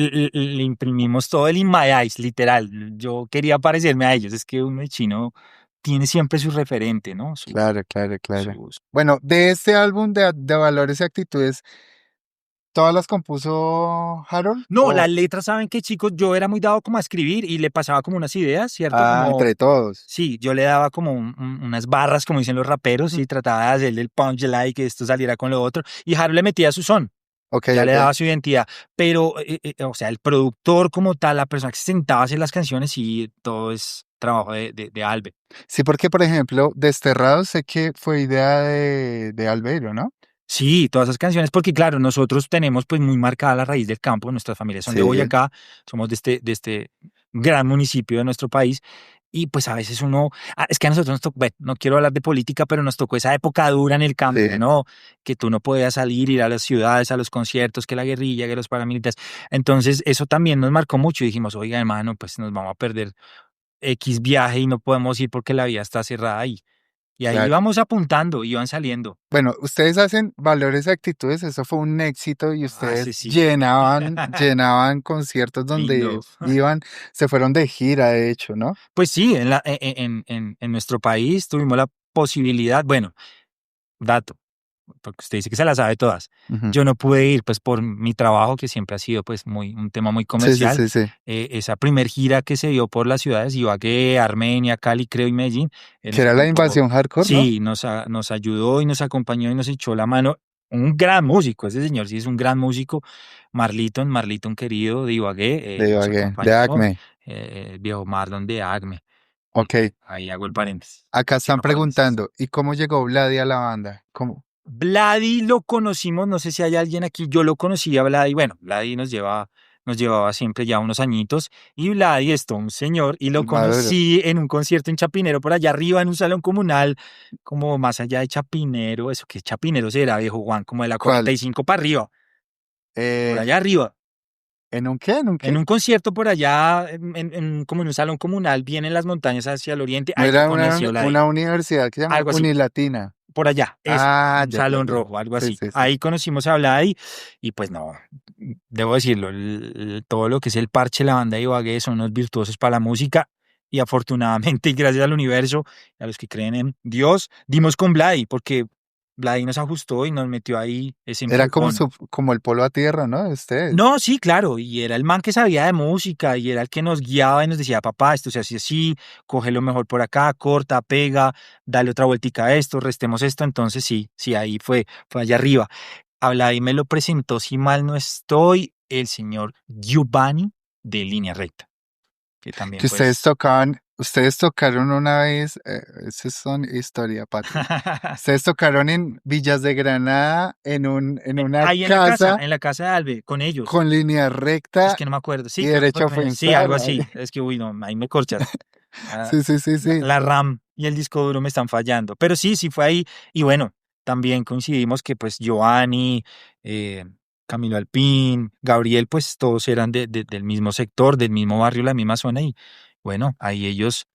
imprimimos todo el In My Eyes, literal. Yo quería parecerme a ellos, es que uno de chino tiene siempre su referente, ¿no? Claro, claro, claro. Su- Bueno, de este álbum de Valores y Actitudes, ¿todas las compuso Harold? No, las letras, ¿saben qué, chicos? Yo era muy dado como a escribir y le pasaba como unas ideas, ¿cierto? Como, Entre todos. sí, yo le daba como unas barras, como dicen los raperos, y trataba de hacerle el punchline, que esto saliera con lo otro, y Harold le metía su son. Ok, Ya le ok. daba su identidad, pero, o sea, el productor como tal, la persona que se sentaba a hacer las canciones, y todo es trabajo de Albe. Sí, porque por ejemplo, Desterrados sé que fue idea de Albeiro, ¿no? Sí, todas esas canciones, porque claro, nosotros tenemos pues muy marcada la raíz del campo, nuestras familias son de Sí. Boyacá, somos de este gran municipio de nuestro país, y pues a veces uno, es que a nosotros nos tocó, bueno, no quiero hablar de política, pero nos tocó esa época dura en el campo, Sí. ¿no? Que tú no podías salir, ir a las ciudades, a los conciertos, que la guerrilla, que los paramilitares. Entonces eso también nos marcó mucho y dijimos, oiga, hermano, pues nos vamos a perder X viaje y no podemos ir porque la vía está cerrada ahí. Y ahí Claro. íbamos apuntando, iban saliendo. Bueno, ustedes hacen Valores y Actitudes, eso fue un éxito y Sí, ustedes sí. llenaban conciertos donde Bingo. iban, se fueron de gira, de hecho, ¿no? Pues sí, en nuestro país tuvimos la posibilidad, bueno, dato, porque usted dice que se la sabe todas. Ujú. Yo no pude ir, pues por mi trabajo, que siempre ha sido pues un tema muy Sí, sí, comercial. sí, sí. Esa primer gira que se dio por las ciudades, Ibagué, Armenia, Cali, creo, y Medellín, Que nos era la acompañó. invasión hardcore, ¿no? Sí, nos ayudó y nos acompañó y nos echó la mano. Un gran músico, ese señor sí es un gran músico. Marliton querido de Ibagué, De nos Ibagué, de acompañó. Acme. El viejo Marlon de Acme. Ok, Ahí hago el paréntesis. acá están Cierro paréntesis. preguntando, ¿y cómo llegó Vladi a la banda? ¿Cómo? Vladi lo conocimos, no sé si hay alguien aquí, yo lo conocí a Vladi, bueno, Vladi nos llevaba siempre ya unos añitos, y Vladi es todo un señor, y lo Maduro. conocí en un concierto en Chapinero, por allá arriba, en un salón comunal, como más allá de Chapinero, eso que Chapinero será, viejo Juan, como de la ¿Cuál? 45 para arriba, por Eh, allá arriba. ¿En un qué? ¿En un qué? En un concierto por allá, como en un salón comunal, bien en las montañas hacia el oriente, ¿No ahí era conoció Vladi. una universidad que se llama Algo así. Unilatina? Por allá, eso, Ah, un ya, ya, salón ya. rojo, algo Sí, así. sí, sí. Ahí conocimos a Vladi y pues no, debo decirlo, todo lo que es el parche, la banda de Ibagué son unos virtuosos para la música y afortunadamente y gracias al universo, a los que creen en Dios, dimos con Vladi porque Vladi nos ajustó y nos metió ahí ese Era como empujón. como el polo a tierra, ¿no? De ustedes. No, sí, claro, y era el man que sabía de música y era el que nos guiaba y nos decía, papá, esto se hace así, cógelo mejor por acá, corta, pega, dale otra vueltica a esto, restemos esto, entonces sí, ahí fue allá arriba. Habla y me lo presentó, si mal no estoy, el señor Giovanni de Línea Recta, que también Que pues... ustedes tocaron una vez, esa es una historia, Patria. Ustedes tocaron en Villas de Granada, en una Ahí casa en la casa de Albe, con ellos. con línea Es recta que no me acuerdo, y sí, creo que fue derecho con a ellos. Sí, algo pensar. así, es que, uy, no, ahí me corchas. Ah, Sí, sí, sí, sí. la RAM y el disco duro me están fallando. Pero sí fue ahí. Y bueno, también coincidimos que pues Giovanni, eh, Camilo Alpín, Gabriel, pues todos eran del mismo sector, del mismo barrio, la misma zona. Y bueno, ahí ellos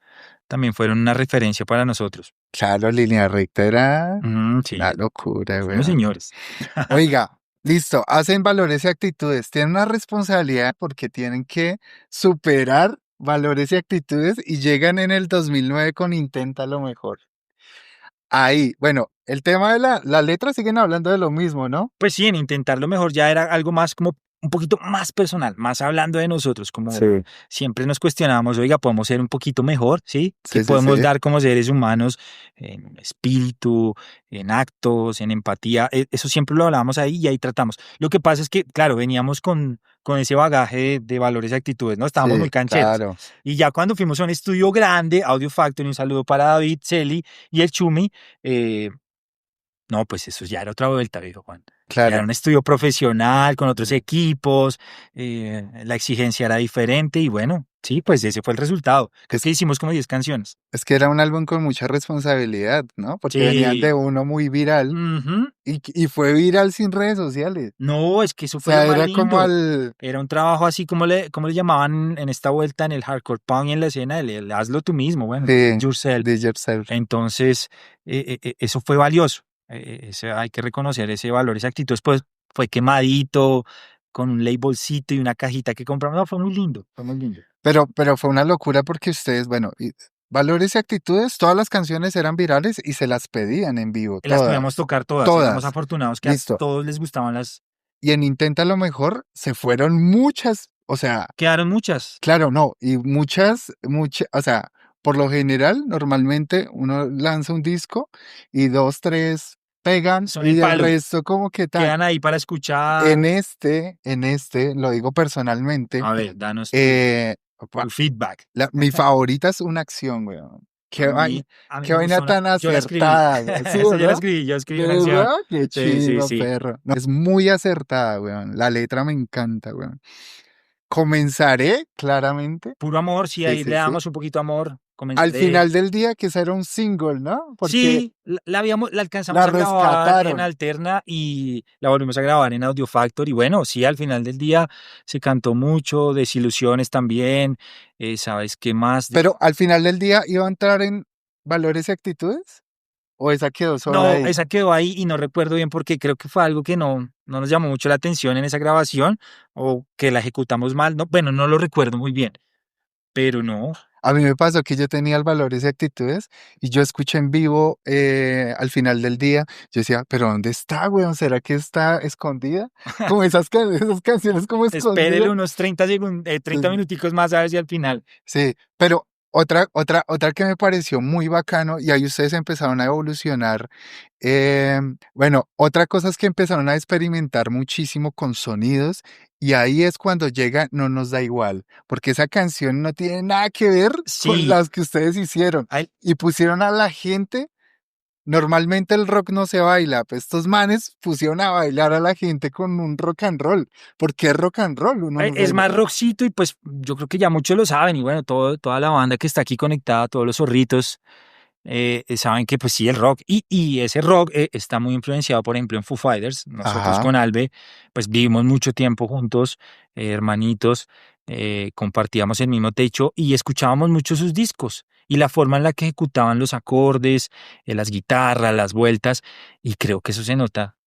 también fueron una referencia para nosotros. Claro, línea recta era Sí, una locura, unos weón. señores. Oiga, listo, hacen valores y actitudes, tienen una responsabilidad porque tienen que superar valores y actitudes y llegan en el 2009 con Intenta lo mejor. Ahí, bueno, el tema de la letra siguen hablando de lo mismo, ¿no? Pues sí, en intentarlo mejor ya era algo más como un poquito más personal, más hablando de nosotros, como Sí, siempre nos cuestionábamos, oiga, podemos ser un poquito mejor, ¿sí? ¿Qué sí, sí, podemos sí. dar como seres humanos en espíritu, en actos, en empatía? Eso siempre lo hablábamos ahí y ahí tratamos. Lo que pasa es que, claro, veníamos con ese bagaje de valores y actitudes, ¿no? Estábamos muy Sí, cancheros. claro. Y ya cuando fuimos a un estudio grande, Audio Factory, un saludo para David, Celi y el Chumi, no, pues eso ya era otra vuelta, viejo Juan. Ya era Claro. un estudio profesional con otros equipos, la exigencia era diferente y bueno, sí, pues ese fue el resultado. Creo Es, que hicimos como 10 canciones. es que era un álbum con mucha responsabilidad, ¿no? Porque venían de Sí. uno muy viral Ujú. y fue viral sin redes sociales. No, es que eso O fue lo sea, más era como lindo. al... Era un trabajo así como le llamaban en esta vuelta en el hardcore punk y en la escena, el hazlo tú mismo, bueno, do Sí, it yourself. de yourself. Entonces, eso fue valioso. Hay que reconocer ese valor, esa actitud. Después fue quemadito, con un labelcito y una cajita que compramos. No, fue muy lindo, fue muy lindo. Pero fue una locura porque ustedes, bueno, Valores y actitudes, todas las canciones eran virales y se las pedían en vivo, Las todas, podíamos tocar todas. todas. Éramos afortunados que a Listo. todos les gustaban las. Y en Intenta lo mejor se fueron muchas, o sea, Quedaron muchas. claro, no, y muchas, o sea, por lo general, normalmente uno lanza un disco y dos, tres pegan Son y el el palo. resto como que tal. Quedan ahí para escuchar. En este, lo digo personalmente, A ver, danos tu, opa, tu feedback. mi favorita es Una Acción, weón. Qué A vaina, mí, a mí qué me vaina gustó una. tan Yo la escribí. acertada, weón. Sí, Esa yo la ¿verdad? escribí. Yo escribí ¿De una canción. verdad? Qué Sí, sí, chido, sí. perro. No, es muy acertada, weón. La letra me encanta, weón. Comenzaré, claramente. Puro amor, sí, Sí, ahí sí, le sí. damos un poquito de amor. Al Comenzaré. final del día, que esa era un single, ¿no? Porque Sí, la alcanzamos la a grabar en rescataron. Alterna y la volvimos a grabar en Audio Factory. Bueno, sí, al final del día se cantó mucho, Desilusiones también. ¿Sabes qué más? Pero al final del día, ¿iba a entrar en Valores y Actitudes? ¿O esa quedó sola No, ahí? esa quedó ahí y no recuerdo bien porque creo que fue algo que no nos llamó mucho la atención en esa grabación o que la ejecutamos mal. No, bueno, no lo recuerdo muy bien, pero no. A mí me pasó que yo tenía el Valores y Actitudes y yo escuché en vivo al final del día. Yo decía, ¿pero dónde está, weón? ¿Será que está escondida? Como esas canciones como Espérele escondidas. unos 30 30 minuticos más a ver si al final. Sí, pero otra que me pareció muy bacano y ahí ustedes empezaron a evolucionar. Bueno, otra cosa es que empezaron a experimentar muchísimo con sonidos y ahí es cuando llega No nos da igual, porque esa canción no tiene nada que ver con Sí, las que ustedes hicieron hay- y pusieron a la gente. Normalmente el rock no se baila, pues estos manes pusieron a bailar a la gente con un rock and roll. ¿Por qué rock and roll? Uno nos da es más igual. rockcito y pues yo creo que ya muchos lo saben y bueno, toda la banda que está aquí conectada, todos los zorritos, saben que pues sí, el rock y ese rock está muy influenciado, por ejemplo, en Foo Fighters. Nosotros Ajá, con Albe pues vivimos mucho tiempo juntos, hermanitos, compartíamos el mismo techo y escuchábamos mucho sus discos y la forma en la que ejecutaban los acordes, las guitarras, las vueltas y creo que eso se nota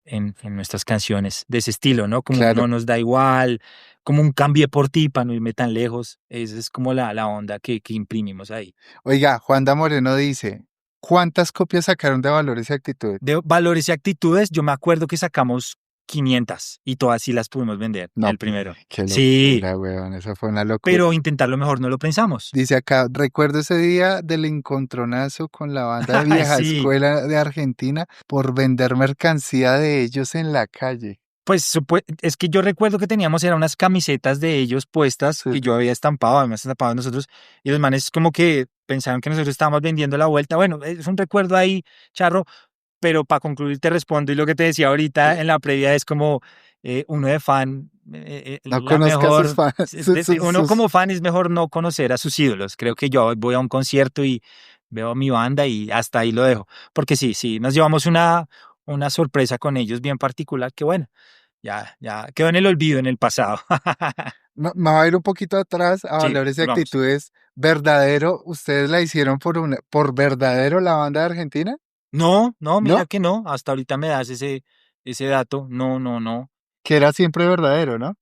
en nuestras canciones de ese estilo, ¿no? Como un claro. no nos da igual, como un cambie por ti para no irme tan lejos. Esa es como la onda que imprimimos ahí. Oiga, Juanda Moreno dice, ¿cuántas copias sacaron de Valores y Actitudes? De valores y actitudes, yo me acuerdo que sacamos 500 y todas sí las pudimos vender No, el primero. qué Sí, locura, weón, eso fue una locura. pero intentarlo mejor no lo pensamos. Dice acá, recuerdo ese día del encontronazo con la banda de vieja Sí, escuela de Argentina por vender mercancía de ellos en la calle. pues es que yo recuerdo que teníamos eran unas camisetas de ellos puestas Sí. que yo había estampado, además estampado nosotros, y los manes como que pensaron que nosotros estábamos vendiendo la vuelta. Bueno, es un recuerdo ahí, charro, pero para concluir te respondo y lo que te decía ahorita en la previa es como uno de fan, No la conozca a sus mejor, fans, uno como fan es mejor no conocer a sus ídolos. Creo que yo voy a un concierto y veo a mi banda y hasta ahí lo dejo, porque sí, sí, nos llevamos una sorpresa con ellos bien particular que bueno. Ya quedó en el olvido, en el pasado. Me va a ir un poquito atrás a Sí, Valores y vamos. Actitudes. ¿Verdadero? ¿Ustedes la hicieron por verdadero la banda de Argentina? No, no, ¿No? mira que no. Hasta ahorita me das ese dato. No, no, no. Que era siempre verdadero, ¿no?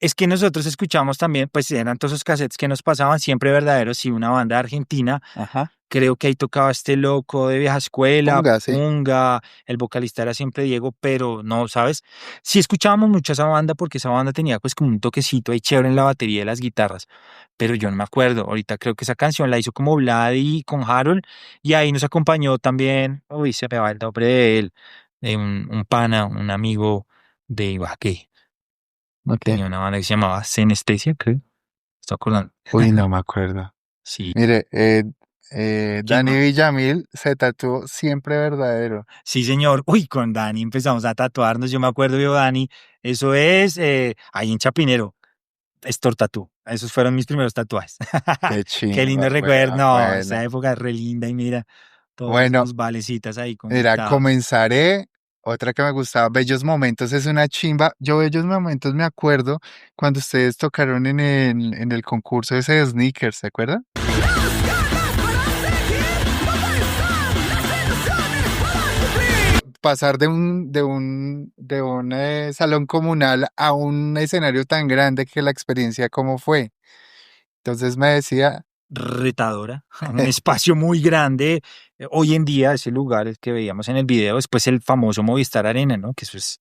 Es que nosotros escuchamos también, pues eran todos esos cassettes que nos pasaban siempre verdaderos. Y una banda argentina, Ajá. creo que ahí tocaba este loco de vieja escuela, Ponga, sí. Punga, el vocalista era siempre Diego, pero no, ¿sabes? Sí escuchábamos mucho esa banda porque esa banda tenía pues como un toquecito ahí chévere en la batería de las guitarras, pero yo no me acuerdo. Ahorita creo que esa canción la hizo como Vladi con Harold y ahí nos acompañó también, uy, se me va el nombre de él, de un pana, un amigo de Ibagué. Ok. Tenía una banda que se llamaba Senestesia, creo. ¿Estoy acordando? Uy, no me acuerdo. Sí. Mire, ¿Quién Dani más? Villamil se tatuó siempre verdadero. Sí, señor. Uy, con Dani empezamos a tatuarnos. Yo me acuerdo yo, Dani. Eso es ahí en Chapinero. Es Tortatú. Esos fueron mis primeros tatuajes. Qué Qué lindo chimba, recuerdo. weón. No, esa Bueno, época es re linda y mira, todos bueno, los valecitas ahí mira, conectados. comenzaré. Otra que me gustaba, Bellos Momentos, es una chimba. Yo Bellos Momentos me acuerdo cuando ustedes tocaron en el concurso ese de sneakers, ¿se acuerdan? Pasar de un salón comunal a un escenario tan grande que la experiencia cómo fue. Entonces me decía, retadora, un espacio muy grande. Hoy en día ese lugar el que veíamos en el video, después el famoso Movistar Arena, ¿no? Que eso es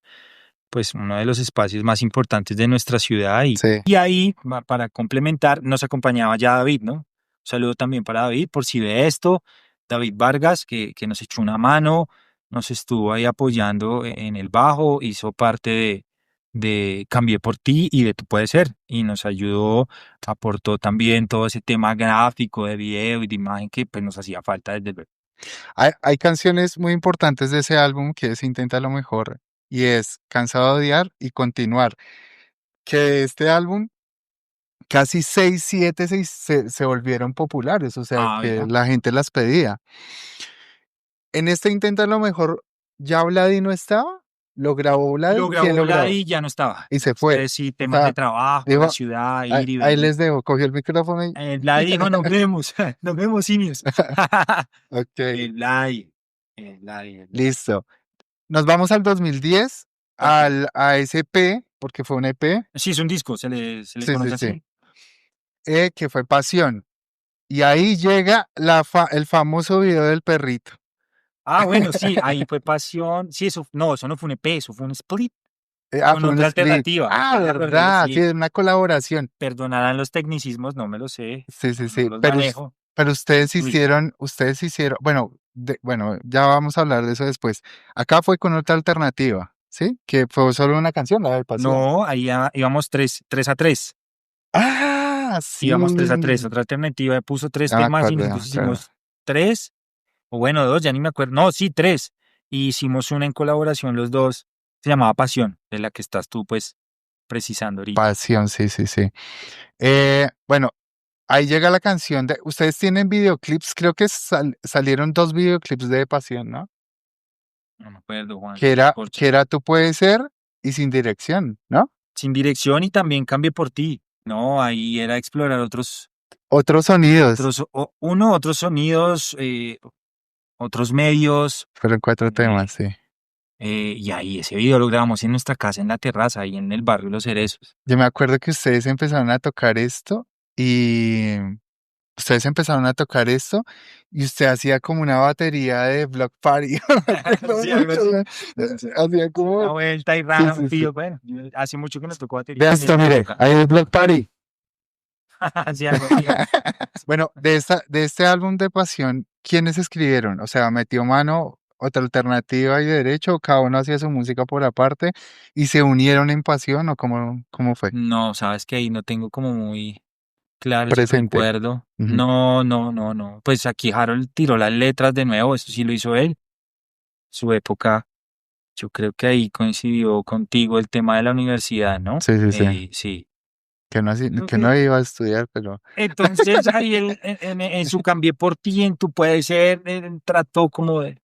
pues uno de los espacios más importantes de nuestra ciudad Sí. y ahí para complementar nos acompañaba ya David, ¿no? Un saludo también para David por si ve esto, David Vargas que nos echó una mano, nos estuvo ahí apoyando en el bajo, hizo parte de Cambié por ti y de Tú Puedes Ser y nos ayudó, aportó también todo ese tema gráfico de video y de imagen que pues nos hacía falta desde luego. Hay canciones muy importantes de ese álbum que es Intenta lo mejor y es Cansado de odiar y Continuar. Que este álbum casi 6, 7 se volvieron populares, o sea que Vea. la gente las pedía. En este Intenta lo mejor, ¿ya Vladi no estaba? ¿Lo grabó Vladi? Lo ¿Quién grabó lo grabó? Vladi y ya no estaba. Y se fue. Ustedes sí, O temas de sea, trabajo, dijo, la ciudad, ahí, ir y ahí venir. les dejo, cogió el micrófono y... Vladi dijo, nos vemos simios. Ok, Vladi. listo. Nos vamos al 2010, a ese EP, porque fue un EP, Sí, es un disco, se le sí, conoce sí, así. sí, que fue Pasión. Y ahí llega el famoso video del perrito. Ah, bueno, sí, ahí fue Pasión. Sí, eso no fue un EP, eso fue un split con Fue un otra split. alternativa. Ah, Ya me acordé, verdad, sí, sí. es una colaboración. Perdonarán los tecnicismos, no me lo sé, Sí, sí, no sí. los Pero, manejo. pero ustedes Uy. hicieron, bueno, ya vamos a hablar de eso después. Acá fue con otra alternativa, ¿sí? Que fue solo una canción, la de Pasión. No, ahí íbamos 3-3. Ah, sí. Íbamos 3-3. Otra alternativa puso 3 Ya me temas y acuerdo, ya me nosotros acuerdo. hicimos 3, o bueno, 2, ya ni me acuerdo. No, sí, 3. Y hicimos una en colaboración los dos. Se llamaba Pasión, de la que estás tú, pues, precisando ahorita. Pasión, sí, sí, sí. Bueno, ahí llega la canción de... Ustedes tienen videoclips, creo que salieron 2 videoclips de Pasión, ¿no? No me acuerdo, Juan. Que Corcha. era Tú Puedes Ser y Sin Dirección, ¿no? Sin Dirección y también Cambié por ti. No, ahí era explorar otros Otros sonidos. otros sonidos, otros medios. Fueron 4 temas, sí. Y ahí ese video lo grabamos en nuestra casa, en la terraza, ahí en el barrio Los Cerezos. Yo me acuerdo que ustedes empezaron a tocar esto y usted hacía como una batería de Block Party. Me acuerdo Sí, algo mucho, hacía Una como... vuelta y rara, sí, un sí. pillo. Bueno, hace mucho que nos tocó batería. Vea en esto, esa mire, época. ahí es Block Party. Sí, algo así. Bueno, de este álbum de Pasión, ¿quiénes escribieron? O sea, ¿metió mano otra alternativa y derecho o cada uno hacía su música por aparte y se unieron en Pasión o cómo fue? No, sabes que ahí no tengo como muy claro ese Presente. recuerdo. Ujú. No. Pues aquí Harold tiró las letras de nuevo, eso sí lo hizo él. Su época, yo creo que ahí coincidió contigo el tema de la universidad, ¿no? Sí, sí, sí. Sí. Que Creo que no que iba a estudiar, pero entonces ahí en su Cambié por ti, en Tu Puede Ser, trató como de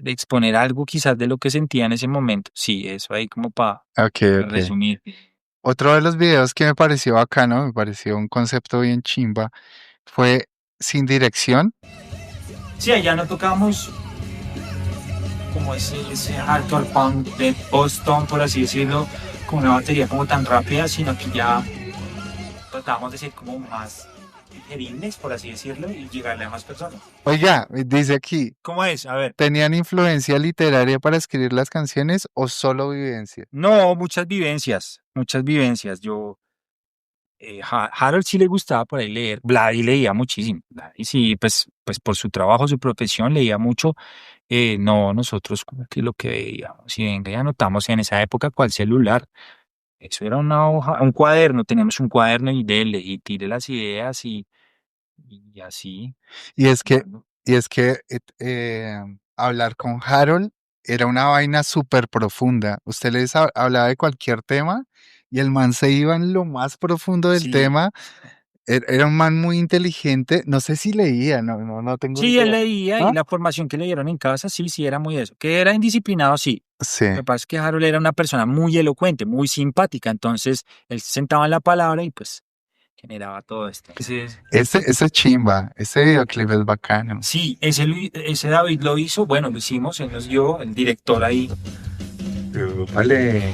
exponer algo quizás de lo que sentía en ese momento. Sí, eso ahí como para ok. resumir. Otro de los videos que me pareció bacano, me pareció un concepto bien chimba, fue Sin Dirección. Sí, allá no tocamos como ese hardcore punk de Boston, por así decirlo, con una batería como tan rápida, sino que ya tratamos de ser como más digeribles, por así decirlo, y llegarle a más personas. Oiga, dice aquí, ¿Cómo es? A ver. ¿tenían influencia literaria para escribir las canciones o solo vivencia? No, muchas vivencias. Yo, Harold sí le gustaba por ahí leer, Vladi leía muchísimo. Vladi sí, pues por su trabajo, su profesión, leía mucho. No, nosotros como que lo que veíamos, si venga y anotamos en esa época cuál celular. Eso era una hoja, un cuaderno, teníamos un cuaderno y dele, y tire las ideas y así. Y es que hablar con Harold era una vaina súper profunda. Usted les hablaba de cualquier tema y el man se iba en lo más profundo del Sí. tema. Era un man muy inteligente. No sé si leía, no tengo Sí, él idea. leía ¿Ah? y la formación que le dieron en casa, sí, era muy eso. Que era indisciplinado, sí. Sí. Lo que pasa es que Harold era una persona muy elocuente, muy simpática, entonces él se sentaba en la palabra y pues generaba todo esto. Ese chimba, ese videoclip es bacano. Sí, ese David lo hizo, bueno, lo hicimos, él nos dio, el director ahí, Vale.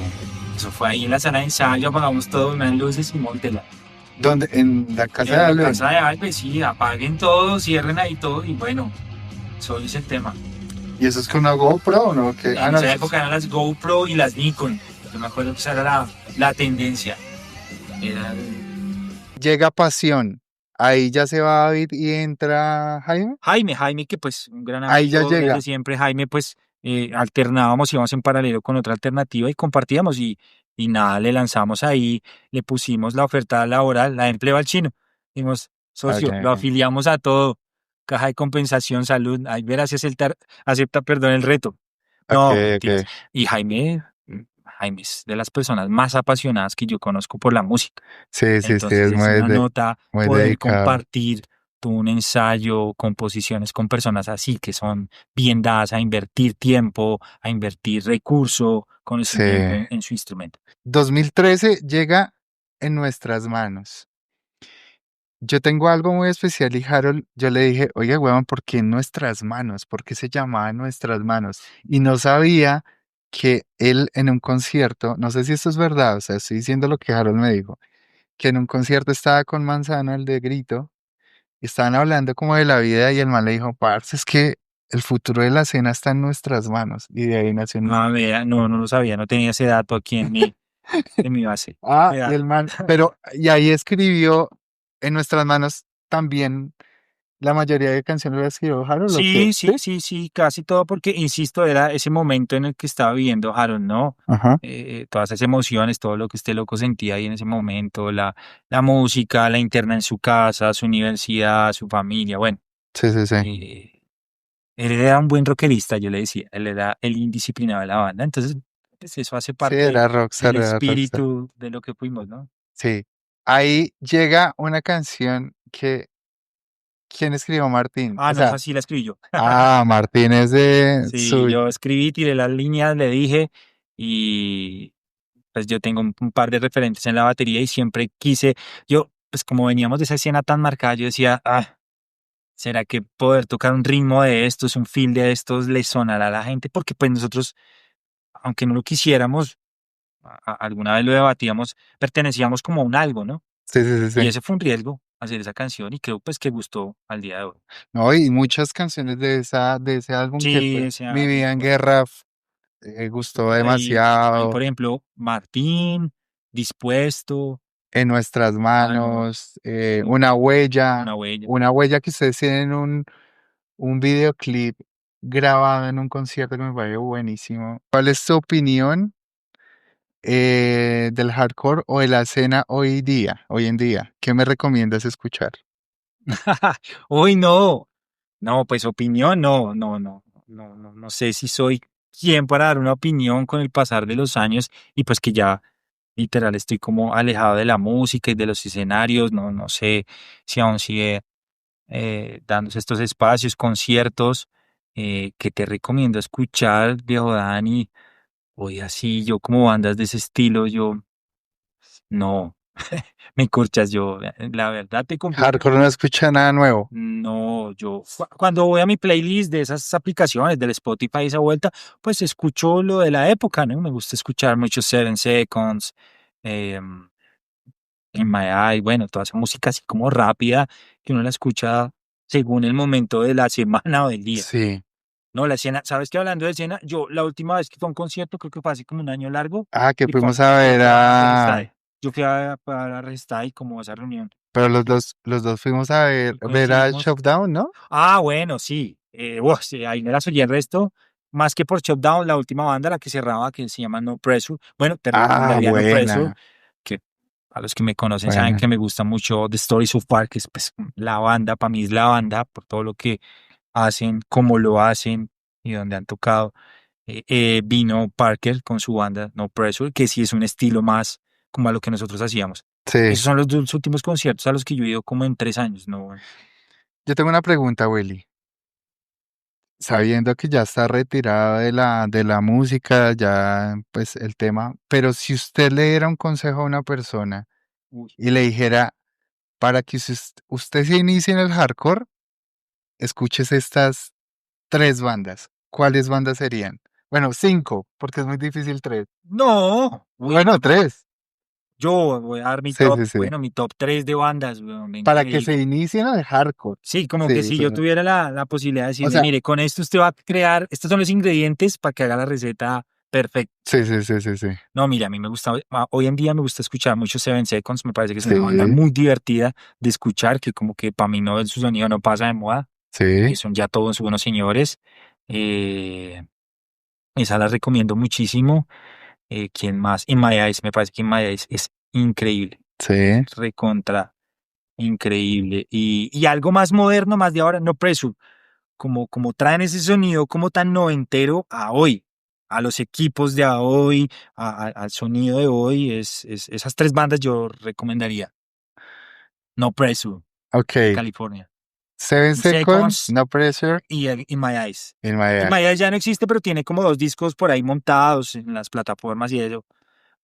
eso fue ahí en la sala de ensayo, apagamos todo, unas luces y montela. ¿Dónde? En la casa de En la Allen. casa de Alves, sí, apaguen todo, cierren ahí todo y bueno, eso es el tema. ¿Y eso es con una GoPro o no? ¿Qué? En No, esa eso es- época eran las GoPro y las Nikon. Yo me acuerdo que esa era la tendencia. Era Llega Pasión. Ahí ya se va David y entra Jaime. Jaime, que pues un gran Ahí ya amigo llega. desde siempre. Jaime, pues alternábamos, íbamos en paralelo con otra alternativa y compartíamos y nada, le lanzamos ahí, le pusimos la oferta laboral, la de empleo al chino. Dijimos, socio, Ok, lo ok. afiliamos a todo. Caja de compensación, salud. Ahí verás si acepta, perdón, el reto. Ok, No, mentiras. ok. Y Jaime es de las personas más apasionadas que yo conozco por la música. Sí, sí, sí, Entonces es es una nota muy poder dedicado. compartir un ensayo, composiciones con personas así que son bien dadas a invertir tiempo, a invertir recurso, Sí. conocimiento en su instrumento. 2013 llega en nuestras manos. Yo tengo algo muy especial y Harold, yo le dije, oye, huevón, ¿por qué en nuestras manos? ¿Por qué se llamaba en nuestras manos? Y no sabía que él en un concierto, no sé si esto es verdad, o sea, estoy diciendo lo que Harold me dijo, que en un concierto estaba con Manzano, el de Grito, y estaban hablando como de la vida y el man le dijo, parce, es que el futuro de la escena está en nuestras manos. Y de ahí nació. Ah, vea, no lo sabía, no tenía ese dato aquí en mi base. Y Vea. el man, pero, y ahí escribió en nuestras manos también la mayoría de canciones las escribió Harold, ¿o qué? Sí, Sí. sí, casi todo, porque, insisto, era ese momento en el que estaba viviendo Harold, ¿no? Ajá. Todas esas emociones, todo lo que este loco sentía ahí en ese momento, la música, la interna en su casa, su universidad, su familia, bueno, Sí, sí, sí. eh, él era un buen rockerista, yo le decía, él era el indisciplinado de la banda, entonces, pues eso hace Sí, parte era rockstar, del era rockstar. espíritu de lo que fuimos, ¿no? Sí. Ahí llega una canción que, ¿quién escribió Martín? Ah, O no, esa sea, sí la escribí yo. Martín es de Sí, su. yo escribí, tiré las líneas, le dije, y pues yo tengo un par de referentes en la batería y siempre quise, yo, pues como veníamos de esa escena tan marcada, yo decía, ¿será que poder tocar un ritmo de estos, un feel de estos, le sonará a la gente? Porque pues nosotros, aunque no lo quisiéramos, alguna vez lo debatíamos, pertenecíamos como a un algo, ¿no? Sí, sí, sí, Y sí. ese fue un riesgo, hacer esa canción, y creo pues que gustó al día de hoy. No, y muchas canciones de ese álbum que Sí, fue ese Mi álbum vida en fue. guerra gustó Ahí, demasiado. por ejemplo, Martín, Dispuesto, En nuestras no, manos, muy una bueno, huella, una huella. una huella que ustedes tienen un videoclip grabado en un concierto que me parece buenísimo. ¿Cuál es tu opinión del hardcore o de la escena hoy en día? ¿Qué me recomiendas escuchar? Uy, no. No, pues opinión, no sé si soy quien para dar una opinión con el pasar de los años y pues que ya literal estoy como alejado de la música y de los escenarios, no sé si aún sigue dándose estos espacios, conciertos, que te recomiendo escuchar, viejo Dani, hoy así, yo como bandas de ese estilo, yo no, me corchas, yo, la verdad te confieso. Hardcore no escucha nada nuevo. No, yo cuando voy a mi playlist de esas aplicaciones del Spotify y esa vuelta, pues escucho lo de la época, ¿no? Me gusta escuchar mucho Seven Seconds, em, In My Eye, bueno, toda esa música así como rápida que uno la escucha según el momento de la semana o del día. Sí. No, la escena, ¿sabes qué? Hablando de escena, yo la última vez que fue a un concierto, creo que fue hace como un año largo, Que y fuimos a fue ver para a. Registade. Yo fui para Registade como a esa reunión. Pero los dos fuimos a Y ver a coincidimos. Shutdown, ¿no? Bueno, sí. Sí, ahí me la soy el resto. Más que por Shutdown, la última banda, la que cerraba, que se llama No Pressure. Bueno, te recomendaría No Pressure, Buena, que a los que me conocen saben buena. que me gusta mucho The Stories of Park, que es pues, la banda, para mí es la banda, por todo lo que hacen, cómo lo hacen y dónde han tocado. Vino Parker con su banda No Pressure, que sí es un estilo más como a lo que nosotros hacíamos. Sí. Esos son los dos últimos conciertos a los que yo he ido como en 3 años, ¿no? Yo tengo una pregunta, Willy. Sabiendo que ya está retirado de la música, ya pues el tema, pero si usted le diera un consejo a una persona Uy. y le dijera, para que usted se inicie en el hardcore, escuches estas tres bandas. ¿Cuáles bandas serían? Bueno, cinco, porque es muy difícil tres. No, uy, Bueno, tres. Yo voy a dar mi Sí, top, sí, sí. bueno, mi top 3 de bandas, weón, venga, Para le que se digo. inicien al hardcore. Sí, como que Sí, si sí. yo tuviera la posibilidad de O decirle, sea, mire, con esto usted va a crear, estos son los ingredientes para que haga la receta perfecta. sí, sí, sí, sí, sí. No, mire, a mí me gusta, hoy en día me gusta escuchar mucho Seven Seconds, me parece que es una banda Sí, muy divertida de escuchar, que como que para mí no, su sonido no pasa de moda, sí, son ya todos buenos señores. Eh, esa la recomiendo muchísimo. ¿Quién más? In My Eyes, me parece que In My Eyes es increíble, sí. recontra increíble. Y algo más moderno, más de ahora, No Pressure, como traen ese sonido como tan noventero a hoy, a los equipos de a hoy, al sonido de hoy, esas tres bandas yo recomendaría. No Pressure, de Ok. California. 7 seconds, Seconds no pressure, y In My Eyes. in my In eye. My Eyes ya no existe, pero tiene como dos discos por ahí montados en las plataformas y eso.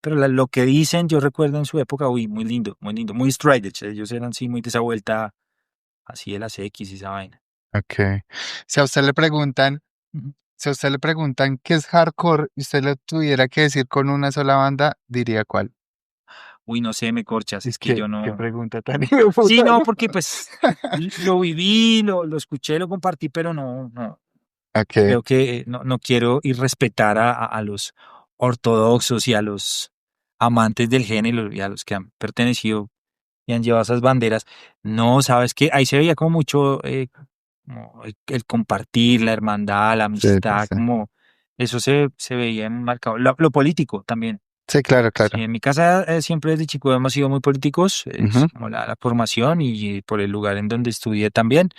Pero lo que dicen, yo recuerdo en su época, uy, muy lindo, muy straight edge. Ellos eran así, muy de esa vuelta, así de las X y esa vaina. Ok. Si a usted le preguntan, Ujú. si a usted le preguntan qué es hardcore y usted lo tuviera que decir con una sola banda, diría cuál. Uy, no sé, me corchas, ¿Y es que yo qué no. pregunta tan Sí, hijueputa, no, no? porque pues lo viví, lo escuché, lo compartí, pero no, no. Ok. Creo que no quiero irrespetar a los ortodoxos y a los amantes del género y a los que han pertenecido y han llevado esas banderas. No, sabes que ahí se veía como mucho como el compartir, la hermandad, la Sí, sí, amistad, sí. como eso se veía marcado. Lo político también. Sí, claro, Sí, claro. en mi casa siempre desde chico hemos sido muy políticos, es Ujú. como la formación y por el lugar en donde estudié también.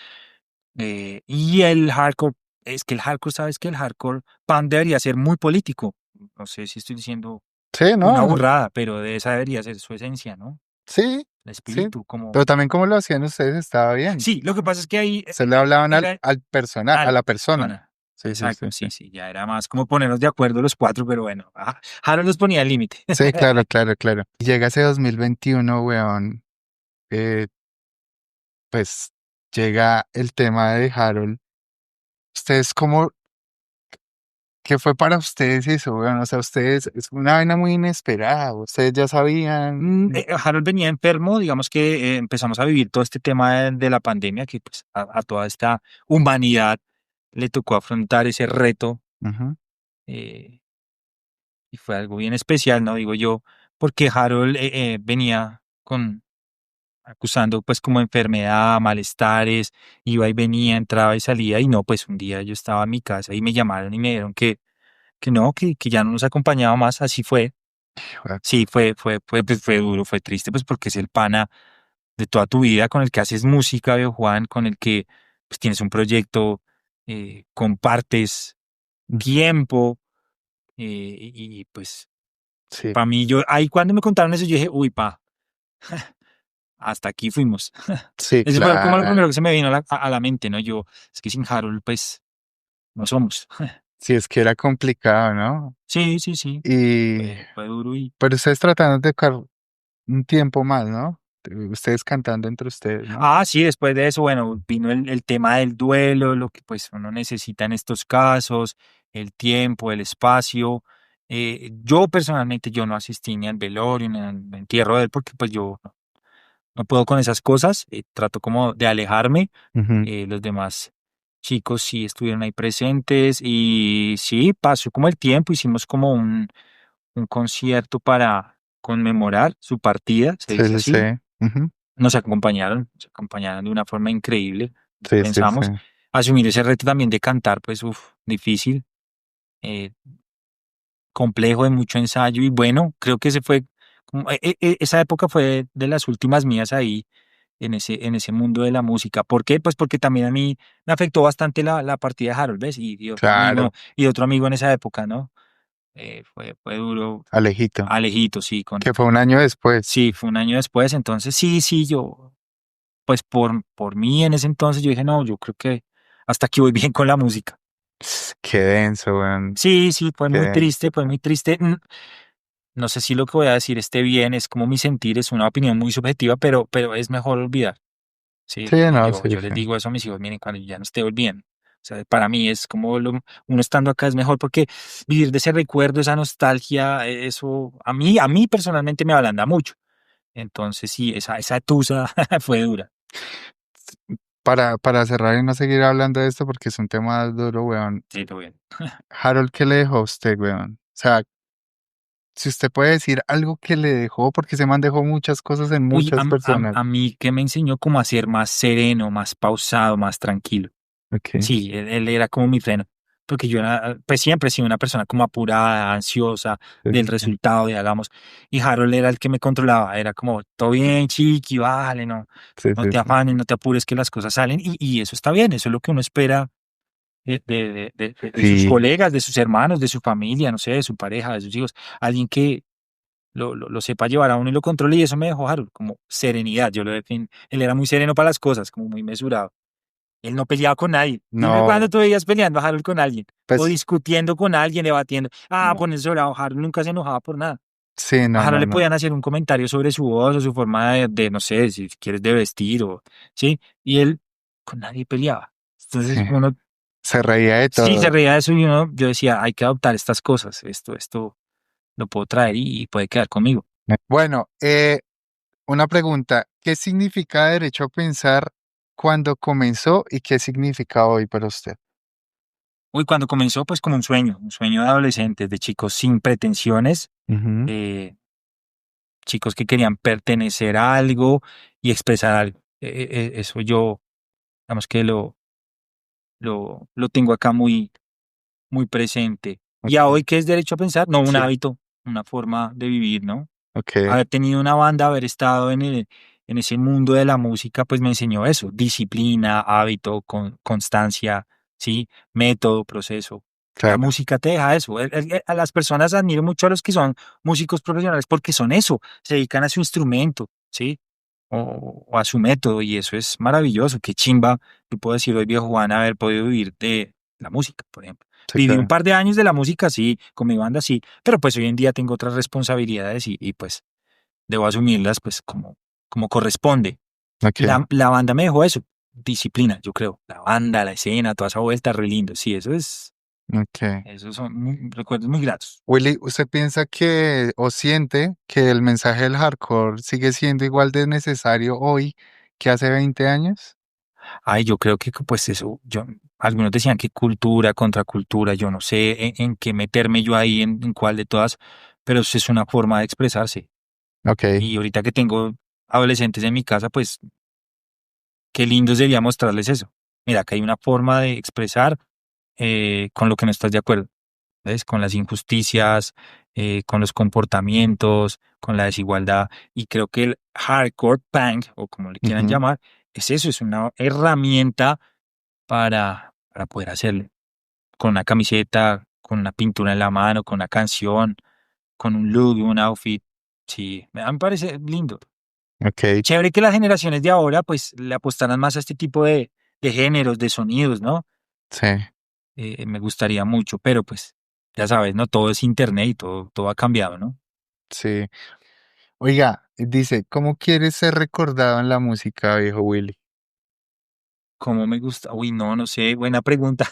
Y el hardcore, es que el hardcore, ¿sabes que el hardcore pan debería ser muy político? No sé si estoy diciendo Sí, una no, burrada, pero de esa debería ser su esencia, ¿no? sí, El sí. espíritu, como... Pero también como lo hacían ustedes estaba bien. Sí, lo que pasa es que ahí Se le hablaban era al personal, a a la la persona. persona. Sí, sí, sí, Exacto, sí. sí, sí, ya era más como ponernos de acuerdo los cuatro, pero bueno, Harold los ponía al límite. Sí, claro, claro, claro. Llega ese 2021, weón. eh, pues llega el tema de Harold. ¿Ustedes cómo, qué fue para ustedes eso, weón? O sea, ustedes, es una vaina muy inesperada. Ustedes ya sabían. Harold venía enfermo, digamos que empezamos a vivir todo este tema de la pandemia, que pues a toda esta humanidad le tocó afrontar ese reto Ujú, eh, y fue algo bien especial, ¿no? Digo yo, porque Harold venía acusando pues como enfermedad, malestares, iba y venía, entraba y salía y no, pues un día yo estaba en mi casa y me llamaron y me dijeron que no, que ya no nos acompañaba más, así fue. hijo Sí, pues, fue duro, fue triste, pues porque es el pana de toda tu vida con el que haces música, veo Juan, con el que pues, tienes un proyecto, compartes de- tiempo, pues Sí, para mí, yo ahí cuando me contaron eso, yo dije, uy, hasta aquí fuimos. sí, Eso fue como lo claro. primero que se me vino a la mente, ¿no? Yo, es que sin Harold, pues, no somos. Sí, es que era complicado, ¿no? Sí, sí, sí, Y, fue duro y... pero ustedes tratando de buscar un tiempo más, ¿no? Ustedes cantando entre ustedes, ¿no? Ah, sí, después de eso, bueno, vino el tema del duelo, lo que pues uno necesita en estos casos, el tiempo, el espacio. Yo personalmente, yo no asistí ni al velorio ni al entierro de él porque pues yo no puedo con esas cosas, trato como de alejarme. Ujú, Los demás chicos sí estuvieron ahí presentes y sí, pasó como el tiempo, hicimos como un concierto para conmemorar su partida, se sí, dice sí, sí. así. Ujú, Nos acompañaron de una forma increíble. sí, sí, sí. Pensamos asumir ese reto también de cantar, pues, difícil, eh, complejo, de mucho ensayo y bueno, creo que ese fue, esa época fue de las últimas mías ahí en ese mundo de la música. ¿Por qué? Pues porque también a mí me afectó bastante la partida de Harold, ¿ves? Claro, Y otro amigo en esa época, ¿no? Fue duro, Alejito, Alejito, sí, que fue un año después. sí, fue un año después, entonces sí, sí, yo, pues por mí en ese entonces yo dije, no, yo creo que hasta aquí voy bien con la música. Qué denso, weón. Sí, sí, fue Qué muy denso. triste, fue muy triste. No sé si lo que voy a decir esté bien, es como mi sentir, es una opinión muy subjetiva, pero es mejor olvidar. Sí, Sí, no, sí, yo les sí. digo eso a mis hijos, miren, cuando yo ya no esté bien, sea, para mí es como uno estando acá es mejor porque vivir de ese recuerdo, esa nostalgia, eso a mí personalmente me ablanda mucho. Entonces sí, esa tusa fue dura. Para cerrar y no seguir hablando de esto porque es un tema duro, weón. Sí, todo bien. Harold, ¿qué le dejó a usted, weón? O sea, si usted puede decir algo que le dejó, porque ese man dejó muchas cosas en Uy, muchas personas. a mí que me enseñó cómo a ser más sereno, más pausado, más tranquilo. Ok. Sí, él era como mi freno, porque yo era, pues siempre he sido una persona como apurada, ansiosa Sí, del sí, sí. resultado, de hagamos, y Harold era el que me controlaba, era como, todo bien, chiqui, vale, no, Sí, no sí, te sí. afanes, no te apures que las cosas salen, y eso está bien, eso es lo que uno espera de sus Sí, colegas, de sus hermanos, de su familia, no sé, de su pareja, de sus hijos, alguien que lo sepa llevar a uno y lo controle, y eso me dejó Harold, como serenidad, yo lo defino, él era muy sereno para las cosas, como muy mesurado. Él no peleaba con nadie. Dime cuándo no, tú veías peleando a Harold con alguien o pues, discutiendo con alguien, debatiendo. Ah, no. ponerse bravo. Harold nunca se enojaba por nada. Sí, A no, Harold no, le no. podían hacer un comentario sobre su voz o su forma no sé, si quieres de vestir o, ¿sí? Y él con nadie peleaba. Sí. Entonces uno Se reía de sí se todo. reía de eso y yo decía, hay que adoptar estas cosas. Esto lo puedo traer y puede quedar conmigo. Bueno, una pregunta. ¿Qué significa derecho a pensar cuando comenzó y qué significa hoy para usted? Uy, cuando comenzó, pues como un sueño de adolescentes, de chicos sin pretensiones, Ujú. eh, chicos que querían pertenecer a algo y expresar algo. Eso yo, digamos que lo tengo acá muy presente. ¿Y a Ok. hoy qué es derecho a pensar? No, un Sí, hábito, una forma de vivir, ¿no? ok, Haber tenido una banda, haber estado en ese mundo de la música, pues me enseñó eso, disciplina, hábito, constancia, ¿sí? Método, proceso. La claro, música te deja eso. A las personas admiro mucho a los que son músicos profesionales porque son eso, se dedican a su instrumento, ¿sí? O a su método y eso es maravilloso. Qué chimba, yo puedo decir hoy, viejo Juan, haber podido vivir de la música, por ejemplo. sí, Viví un claro. par de años de la música, sí, con mi banda, sí, pero pues hoy en día tengo otras responsabilidades y pues debo asumirlas pues como corresponde. Y Ok, la banda me dejó eso, disciplina, yo creo. La banda, la escena, toda esa vuelta, re lindo. Sí, ok. esos son recuerdos muy gratos. Willy, ¿usted piensa que o siente que el mensaje del hardcore sigue siendo igual de necesario hoy que hace 20 años? Ay, yo creo que pues eso, algunos decían que cultura, contracultura, yo no sé en qué meterme yo ahí, en cuál de todas, pero eso es una forma de expresarse. Ok, Y ahorita que tengo adolescentes en mi casa, pues qué lindo sería mostrarles eso. Mira, que hay una forma de expresar con lo que no estás de acuerdo, ¿ves? Con las injusticias, con los comportamientos, con la desigualdad. Y creo que el hardcore punk, o como le quieran ujú, llamar, es eso, es una herramienta para poder hacerlo. Con una camiseta, con una pintura en la mano, con una canción, con un look, un outfit. Sí, me parece lindo. ok, Chévere que las generaciones de ahora pues le apostaran más a este tipo de géneros, de sonidos, ¿no? sí, Me gustaría mucho, pero pues ya sabes, ¿no? Todo es internet y todo ha cambiado, ¿no? sí. Oiga, dice, ¿cómo quieres ser recordado en la música, viejo Willy? ¿Cómo me gusta? Uy, no sé, buena pregunta.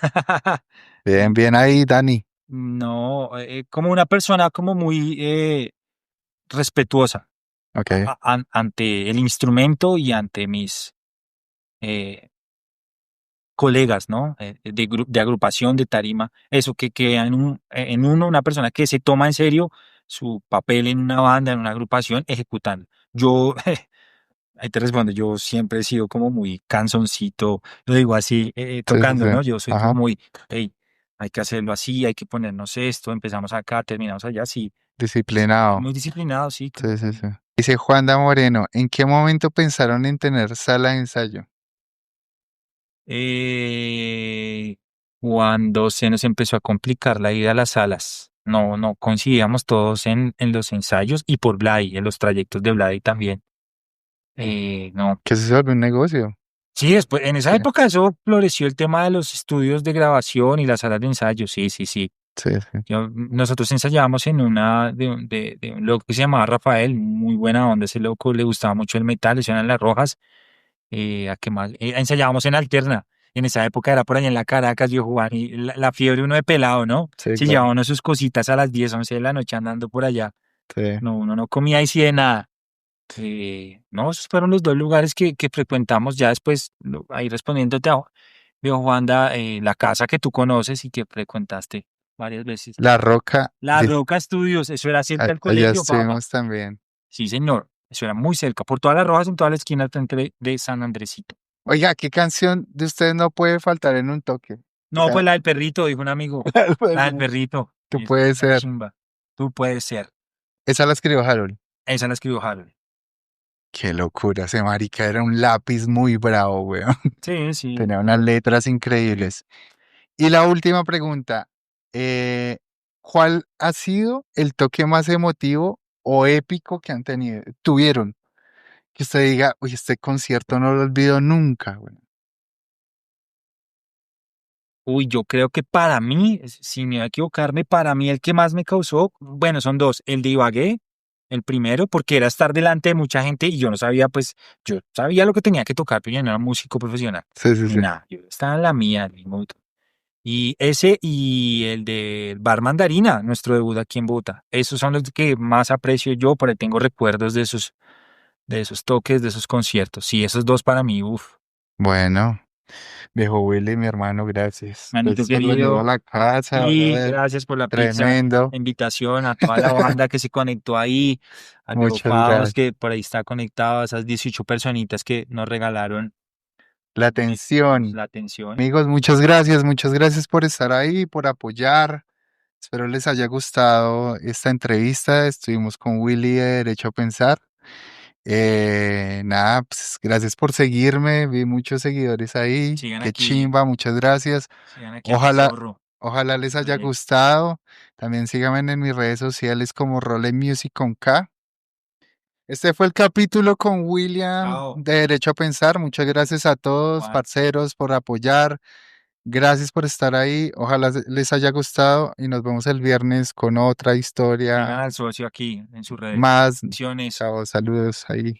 Bien, Mm, bien ahí, Dani. No, como una persona como muy respetuosa Ok, ante el instrumento y ante mis eh, colegas, ¿no? De agrupación, de tarima, eso que en uno una persona que se toma en serio su papel en una banda, en una agrupación, ejecutando. Yo, ahí te respondo, yo siempre he sido como muy canzoncito, lo digo así, sí, sí, sí. tocando, ¿no? Yo soy como Ajá, muy, hey, hay que hacerlo así, hay que ponernos esto, empezamos acá, terminamos allá, sí, disciplinado. muy disciplinado, sí, Sí, sí, sí. Dice Juanda Moreno, ¿en qué momento pensaron en tener sala de ensayo? eh, cuando se nos empezó a complicar la ida a las salas. No coincidíamos todos en los ensayos y por Blay, en los trayectos de Blay también. No. Que se vuelve un negocio. Sí, después, en esa Sí, época eso floreció el tema de los estudios de grabación y las salas de ensayo. Sí, sí, sí. sí, sí. Nosotros ensayábamos en una de un loco que se llamaba Rafael, muy buena onda. Ese loco le gustaba mucho el metal, eso eran las rojas. ¿A qué más? Ensayábamos en Alterna. En esa época era por allá en la Caracas, viejo Juan, y la fiebre uno de pelado, ¿no? Sí, Si claro. llevaba uno sus cositas a las 10, 11 de la noche andando por allá. Sí. No, uno no comía ahí sí de nada. No, esos fueron los dos lugares que frecuentamos ya después, ahí respondiéndote a viejo Juanda, la casa que tú conoces y que frecuentaste varias veces. La Roca, La Roca Estudios, eso era cerca del allá colegio, papá. estuvimos también. Sí, señor, eso era muy cerca, por todas las rojas, en toda la esquina al frente de San Andresito. Oiga, ¿qué canción de ustedes no puede faltar en un toque? O No, sea, pues la del perrito, dijo un amigo. La del perrito. tú Es puedes una ser. chimba. Tú puedes ser. Esa la escribió Harold. Esa la escribió Harold. Qué locura, ese marica era un lápiz muy bravo, weón. Sí, sí. Tenía unas letras increíbles. Y la última pregunta, ¿cuál ha sido el toque más emotivo o épico que tuvieron? Que usted diga, uy, este concierto no lo olvido nunca, weón. Uy, yo creo que para mí, sin miedo a equivocarme, para mí el que más me causó, bueno, son dos. El de Ibagué, el primero, porque era estar delante de mucha gente y yo no sabía, pues, yo sabía lo que tenía que tocar, pero yo no era músico profesional. Sí, sí, Ni sí. nada, yo estaba en la mía, en mi mood. Y ese y el de Bar Mandarina, nuestro debut aquí en Bogotá. Esos son los que más aprecio yo, porque tengo recuerdos de esos toques, de esos conciertos. Sí, esos dos para mí, uff. Bueno, viejo Willy, mi hermano, gracias. Manito Gracias por venir a querido, la casa, y brother. gracias por la pizza, Tremendo. la invitación a toda la banda que se conectó ahí, al viejo Muchas Faust gracias. que por ahí está conectado, a esas 18 personitas que nos regalaron La atención. la atención. Amigos, muchas gracias por estar ahí, por apoyar. Espero les haya gustado esta entrevista. Estuvimos con Willy de Derecho a Pensar. Nada, pues gracias por seguirme. Vi muchos seguidores ahí. Sigan Qué aquí, chimba, muchas gracias. sigan aquí a mi Ojalá, zorro. ojalá les haya Dale. gustado. También síganme en mis redes sociales como Role Music con K. Este fue el capítulo con William Chao. de Derecho a Pensar. Muchas gracias a todos, Juan. parceros, por apoyar. Gracias por estar ahí. Ojalá les haya gustado y nos vemos el viernes con otra Sigan historia al socio aquí en sus redes. más. Bendiciones. Chao, saludos ahí.